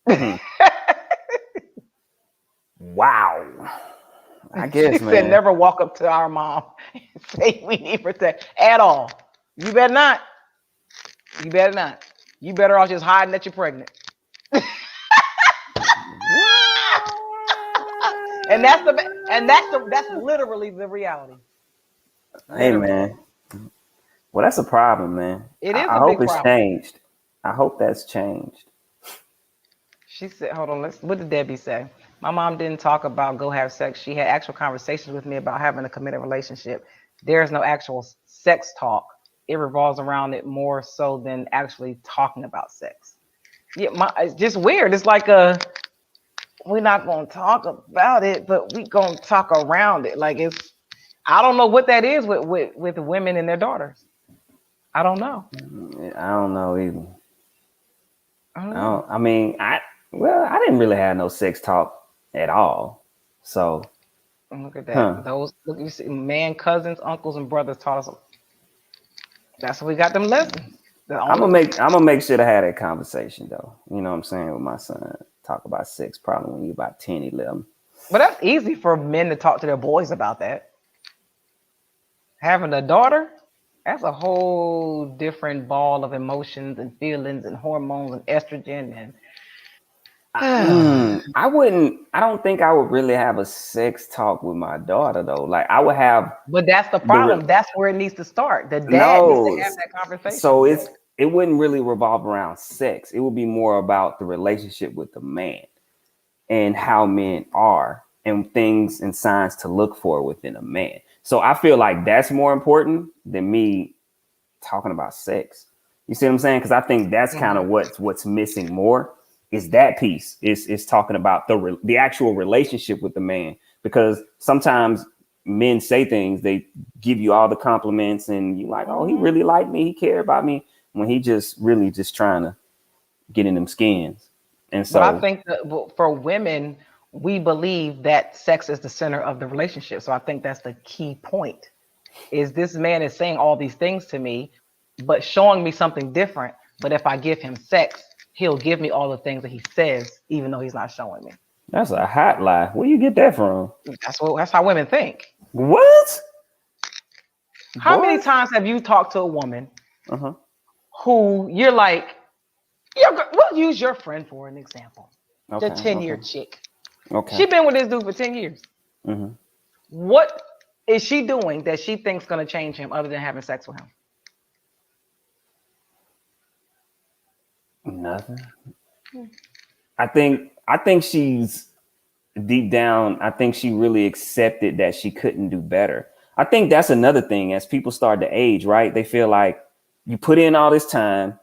Hmm. Wow. I She guess, said, man. never walk up to our mom and say we need protection at all. You better not. You better not. You better off just hiding that you're pregnant. And that's literally the reality. Hey, Literally. man. Well, that's a problem, man. It is I a hope big it's problem. changed. I hope that's changed. She said, hold on, what did Debbie say? My mom didn't talk about go have sex. She had actual conversations with me about having a committed relationship. There is no actual sex talk. It revolves around it more so than actually talking about sex. Yeah, it's just weird. It's like we're not gonna talk about it, but we gonna talk around it. Like I don't know what that is with women and their daughters. I don't know. I don't know either. I don't know. I mean, I didn't really have no sex talk at all. So, Look at that. huh. Those look you see, man, cousins, uncles, and brothers taught us. That's what we got them lessons. The only I'm gonna make sure to have that conversation though. You know what I'm saying with my son. Talk about sex probably when you're about 10, 11. but that's easy for men to talk to their boys about that. Having a daughter, that's a whole different ball of emotions and feelings and hormones and estrogen and I wouldn't. I don't think I would really have a sex talk with my daughter though. Like I would have but that's the the problem. That's where it needs to start. The dad needs to no. have that conversation. So it wouldn't really revolve around sex. It would be more about the relationship with the man and how men are and things and signs to look for within a man. So I feel like that's more important than me talking about sex. You see what I'm saying? Because I think that's kind of what's missing more is that piece. Is talking about the actual relationship with the man. Because sometimes men say things, they give you all the compliments, and you like, oh, he really liked me, he cared about me, when he just really just trying to get in them skins. And so, but I think that for women, we believe that sex is the center of the relationship. So I think that's the key point. Is this man is saying all these things to me, but showing me something different. But if I give him sex, he'll give me all the things that he says, even though he's not showing me. that's a hot lie. Where you get that from? That's how women think. What? How Boy? many times have you talked to a woman Uh-huh. who you're like, we'll use your friend for an example. The Okay. 10-year chick. Okay. She been with this dude for 10 years. Mm-hmm. What is she doing that she thinks going to change him other than having sex with him? Nothing. I think she's deep down, I think she really accepted that she couldn't do better. I think that's another thing as people start to age, right? They feel like you put in all this time,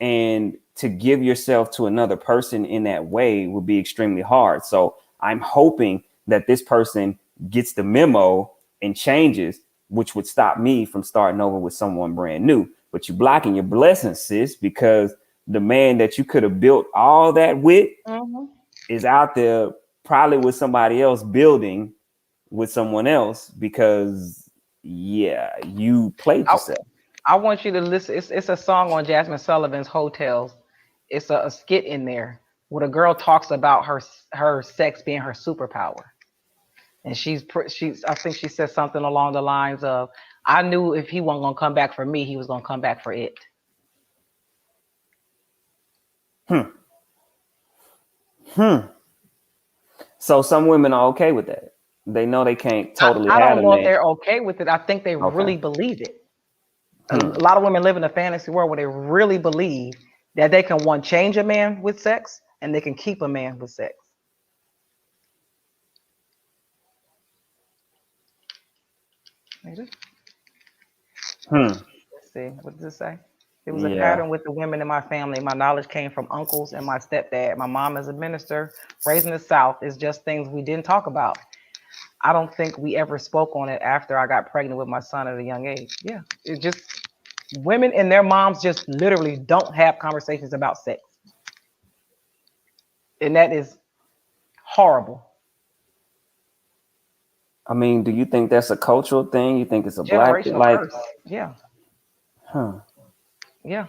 and to give yourself to another person in that way would be extremely hard. So I'm hoping that this person gets the memo and changes, which would stop me from starting over with someone brand new. But you blocking your blessings, sis, because the man that you could have built all that with is out there probably with somebody else building with someone else because you played yourself. I want you to listen. It's a song on Jasmine Sullivan's Hotels. It's a skit in there where the girl talks about her sex being her superpower, and she's I think she said something along the lines of, "I knew if he wasn't gonna come back for me, he was gonna come back for it." So some women are okay with that. They know they can't totally I have don't a know if man. they're okay with it. I think they Okay. really believe it. A lot of women live in a fantasy world where they really believe that they can change a man with sex and they can keep a man with sex. Let's see, what does it say? It was a Yeah. pattern with the women in my family. My knowledge came from uncles and my stepdad. My mom is a minister, raised in the South. It's just things we didn't talk about. I don't think we ever spoke on it after I got pregnant with my son at a young age. Yeah, it just women and their moms just literally don't have conversations about sex. And that is horrible. I mean, do you think that's a cultural thing? You think it's a black thing? Generational Like, curse. Yeah. huh? Yeah.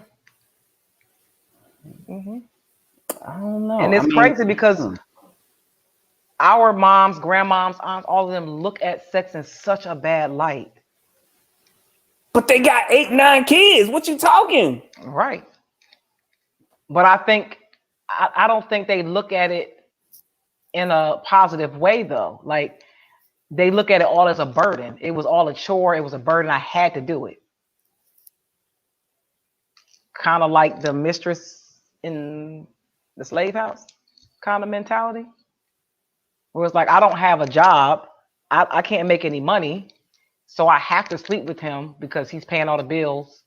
I don't know. And I it's mean, crazy because our moms, grandmoms, aunts, all of them look at sex in such a bad light. but they got 8, 9 kids. What you talking? Right. But I don't think they look at it in a positive way though. Like they look at it all as a burden. It was all a chore. It was a burden. I had to do it. Kind of like the mistress in the slave house kind of mentality. Where it's like, I don't have a job. I can't make any money. So I have to sleep with him because he's paying all the bills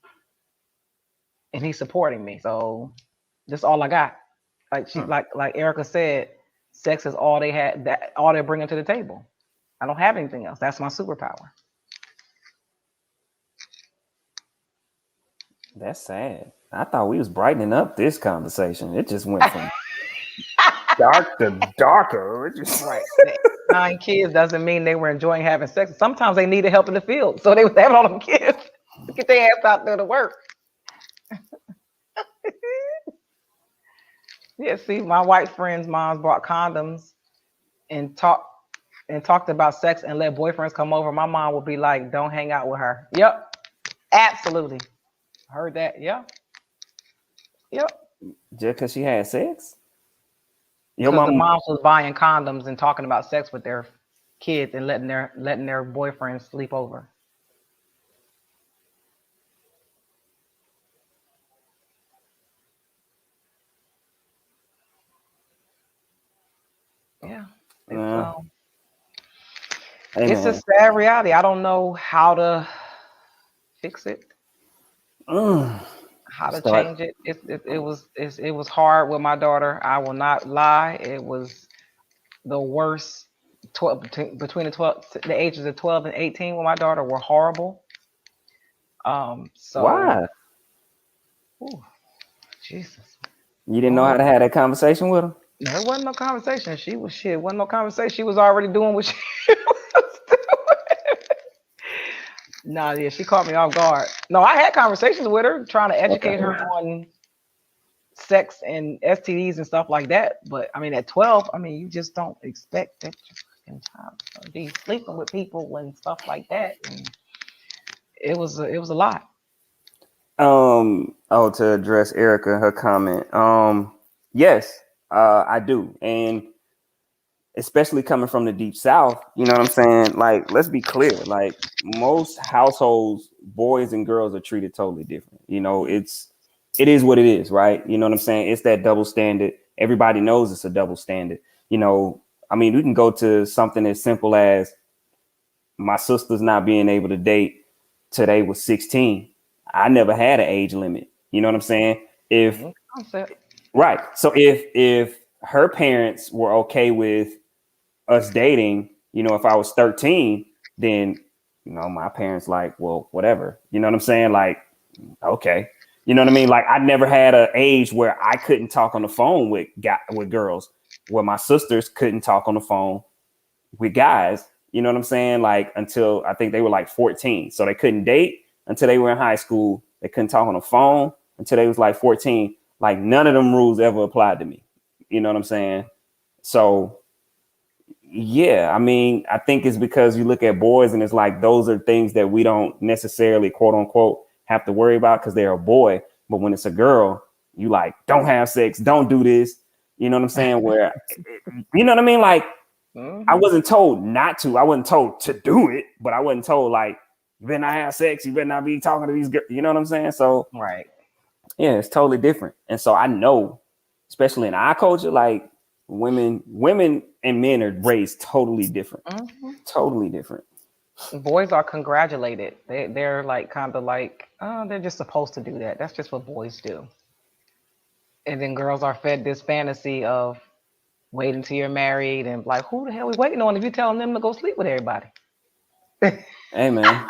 and he's supporting me. So that's all I got. Like Erica said, sex is all they had, that all they're bringing to the table. I don't have anything else. That's my superpower. That's sad. I thought we was brightening up this conversation. It just went from dark to darker. It just... Right. 9 kids doesn't mean they were enjoying having sex. Sometimes they needed help in the field. So they was having all them kids to get their ass out there to work. Yeah, see, my white friends' moms brought condoms and talked about sex and let boyfriends come over. My mom would be like, "Don't hang out with her." Yep, absolutely. Heard that? Yep, yep. just because she had sex. Your Because the mom. moms was buying condoms and talking about sex with their kids and letting their boyfriends sleep over. Yeah, it's Hey It's a man. sad reality. I don't know how to fix it, Mm. how to Start. change it. It was hard with my daughter. I will not lie. It was the worst. 12 between the ages of 12 and 18 with my daughter were horrible. So Why? ooh, Jesus. You didn't know how Lord. to have that conversation with her? No, it wasn't no conversation. She was shit. It wasn't no conversation. She was already doing what she was doing. Nah, yeah, she caught me off guard. No, I had conversations with her, trying to Okay. educate her on sex and STDs and stuff like that. But I mean, at 12, I mean, you just don't expect that your fucking child to be sleeping with people and stuff like that. And it was a lot. Oh, to address Erica, her comment. Yes, I do. And especially coming from the deep south, you know what I'm saying? Like, let's be clear. Like, most households, boys and girls are treated totally different. You know, it is what it is, right? You know what I'm saying? It's that double standard. Everybody knows it's a double standard. You know, I mean, we can go to something as simple as my sister's not being able to date till they was 16. I never had an age limit. You know what I'm saying? If Same concept. right. So if her parents were okay with us dating, you know, if I was 13, then you know, my parents like, well, whatever. You know what I'm saying? Like, okay. You know what I mean? Like, I never had an age where I couldn't talk on the phone with girls, where my sisters couldn't talk on the phone with guys, you know what I'm saying? Like, until I think they were like 14. So they couldn't date until they were in high school. They couldn't talk on the phone until they was like 14. Like, none of them rules ever applied to me. You know what I'm saying? So yeah, I mean, I think it's because you look at boys and it's like those are things that we don't necessarily quote unquote have to worry about because they're a boy. But when it's a girl, you like, don't have sex, don't do this. You know what I'm saying? Where you know what I mean? Like, I Hmm. wasn't told not to. I wasn't told to do it, but I wasn't told like you better not have sex. You better not be talking to these girls. You know what I'm saying? So Right. yeah, it's totally different. And so I know, especially in our culture, like women and men are raised totally different. Hmm. Totally different. Boys are congratulated. They're like kind of like, oh, they're just supposed to do that. That's just what boys do. And then girls are fed this fantasy of wait until you're married and like, who the hell we waiting on if you telling them to go sleep with everybody? Hey man.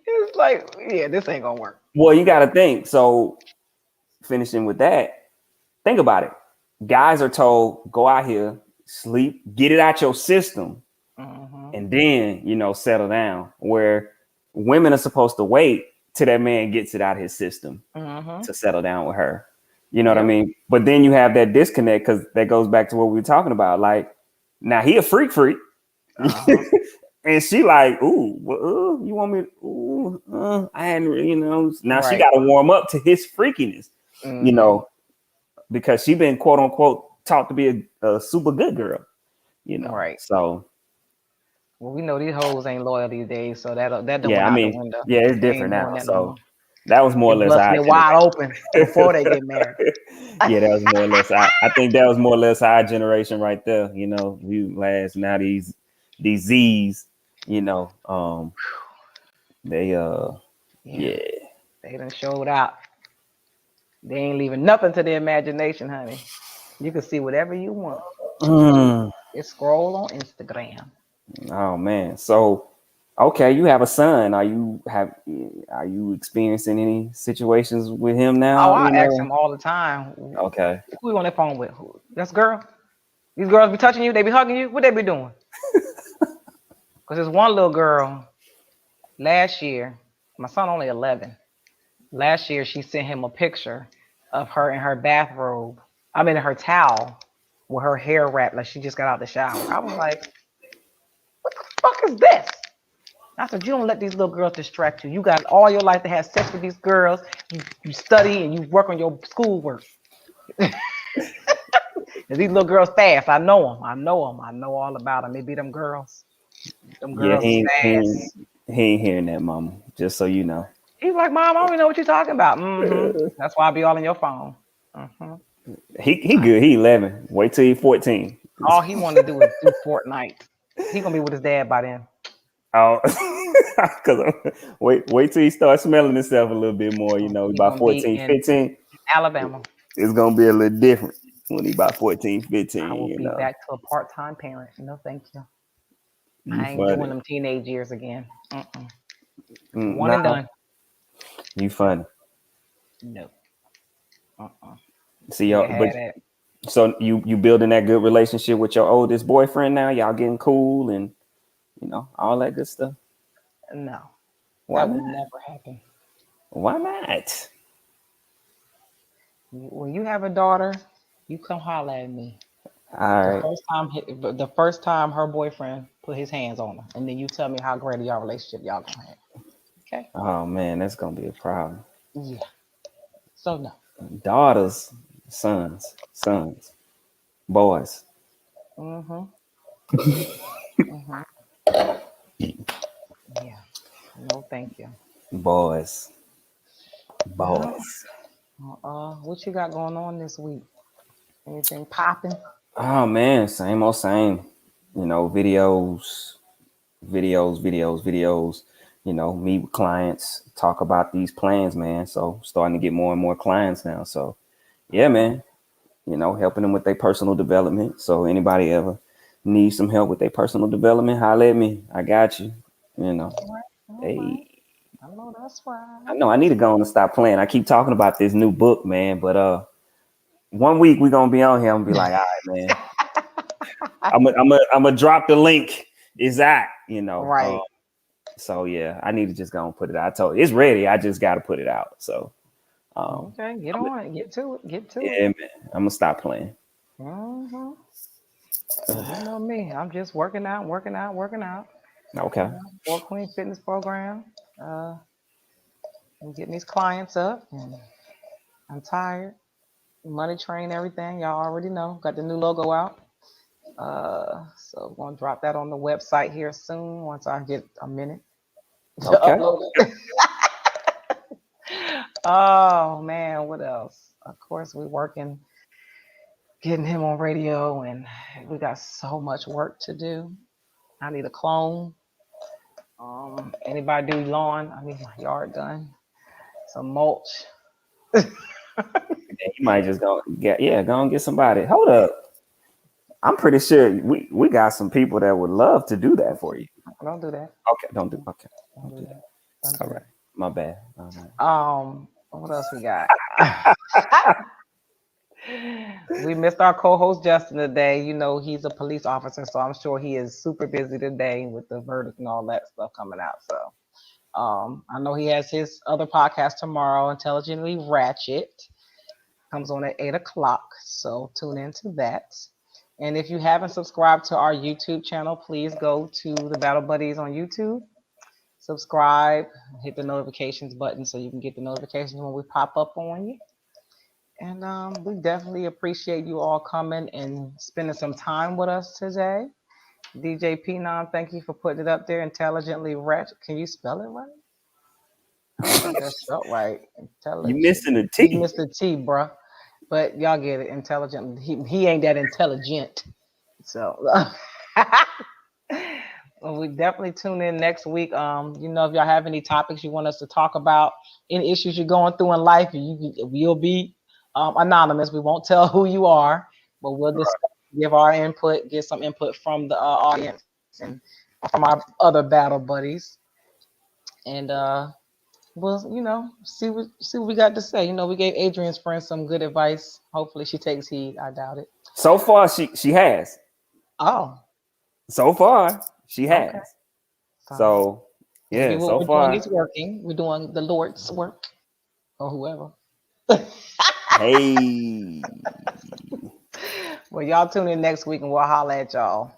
It's like, yeah, this ain't gonna work. Well, you gotta think. So finishing with that, think about it. Guys are told, go out here, sleep, get it out your system, Hmm. and then you know settle down. Where women are supposed to wait till that man gets it out of his system Hmm. to settle down with her. You know what I Yep. mean? But then you have that disconnect because that goes back to what we were talking about. Like, now he a freak, Uh-huh. and she like, ooh, well, you want me? Ooh, I hadn't, you know. Now she Right. got to warm up to his freakiness, you Hmm. know, because she been quote unquote taught to be a super good girl, you know. Right. So Well, we know these hoes ain't loyal these days, so that done yeah, went I out the mean, window. yeah, it's They ain't different doing now. that no So more. that was more They or less busting our it wide generation. open before they get married. Yeah, that was more or less. I think that was more or less our generation right there. You know, we last now these Z's. You know, they Yeah, yeah. they done showed out. They ain't leaving nothing to the imagination, honey. You can see whatever you want. Mm. Just scroll on Instagram. Oh man. So okay, you have a son. Are you experiencing any situations with him Oh, now? I You ask know. him all the time, who Okay. you on that phone with? That's girl. These girls be touching you, they be hugging you. What they be doing? Because there's one little girl last year. My son only 11. Last year, she sent him a picture of her in her bathrobe. I mean, in her towel with her hair wrapped like she just got out the shower. I was like, what the fuck is this? I said, you don't let these little girls distract you. You got all your life to have sex with these girls. You study and you work on your schoolwork. And these little girls fast. I know them. I know them. I know all about them. They be them girls. Them Yeah, girls is fast. he ain't hearing that, mama. Just so you know. He's like, Mom, I don't even know what you're talking about. Mm-hmm. That's why I be all in your phone. Mm-hmm. He good. He 11. Wait till he 14. All he want to do is do Fortnite. He gonna be with his dad by then. Oh, because wait till he starts smelling himself a little bit more. You know, He about gonna be 14, in 15, Alabama. it's gonna be a little different when he about 14, I 15. will You be know, back to a part-time parent. No, thank you. you I ain't doing funny. them teenage years again. One and No, done. you funny. No. Uh-uh. See, You y'all, can but have that. so you building that good relationship with your oldest boyfriend now? Y'all getting cool and all that good stuff. No, Why that would not? never happen. Why not? When you have a daughter, you come holler at me. All The right. first time, the first time her boyfriend put his hands on her, and then you tell me how great of your relationship y'all gonna have. Okay? Oh man, that's gonna be a problem. Yeah. So no. Daughters, sons, boys, Mm-hmm. Mm-hmm. Yeah. No, thank you. boys, Well, boys. what you got going on this week? Anything popping? Oh man, same old same. Videos. Meet with clients, talk about these plans, man. So starting to get more and more clients now. So yeah, man. Helping them with their personal development. So anybody ever needs some help with their personal development, holler at me. I got you. You know, All right. All right. hey, I know that's I right. know I need to go on and stop playing. I keep talking about this new book, man, but one week we're gonna be on here. I'm gonna be like, all right, man. I'm gonna drop the link. Is that Right. so yeah, I need to just go and put it out. I told you it's ready. I just gotta put it out. So Okay. Get I'm, on it. Get to it. Get to it. yeah, man. I'm gonna stop playing. Mm-hmm. You know me. I'm just working out, working out, working out. Okay. For Queen Fitness Program. Uh, I'm getting these clients up, and I'm tired. Money train, everything. Y'all already know. Got the new logo out. So I'm gonna drop that on the website here soon once I get a minute to Okay. upload it. Oh man, what else? Of course, we're working, getting him on radio, and we got so much work to do. I need a clone. Anybody do lawn? I need my yard done. Some mulch. You might just go and get somebody. Hold up. I'm pretty sure we got some people that would love to do that for you. Don't do that. Okay, don't do okay. Don't Don't do do that. that. Don't All do right. My bad. All right. that. What else we got? We missed our co-host Justin today. You know, he's a police officer, so I'm sure he is super busy today with the verdict and all that stuff coming out. So I know he has his other podcast tomorrow, Intelligently Ratchet. Comes on at 8 o'clock. So tune into that. And if you haven't subscribed to our YouTube channel, please go to the Battle Buddies on YouTube. Subscribe, hit the notifications button so you can get the notifications when we pop up on you. And we definitely appreciate you all coming and spending some time with us today. DJ P9, thank you for putting it up there. Intelligently Ratchet. Can you spell it right? I don't think that's spelled right. You Intelligent. missing the You T. missed the T, bruh. But y'all get it. Intelligent. He ain't that intelligent. So well, we definitely tune in next week. If y'all have any topics you want us to talk about, any issues you're going through in life, we'll be anonymous. We won't tell who you are, but we'll discuss, give our input, get some input from the audience and from our other battle buddies, and we'll see what we got to say. We gave Adrian's friend some good advice. Hopefully, she takes heed. I doubt it. So far, she has. Oh, So far, she okay. has. So So maybe yeah, what so we're doing far. is working. We're doing the Lord's work or whoever. Hey. Well, y'all tune in next week and we'll holler at y'all.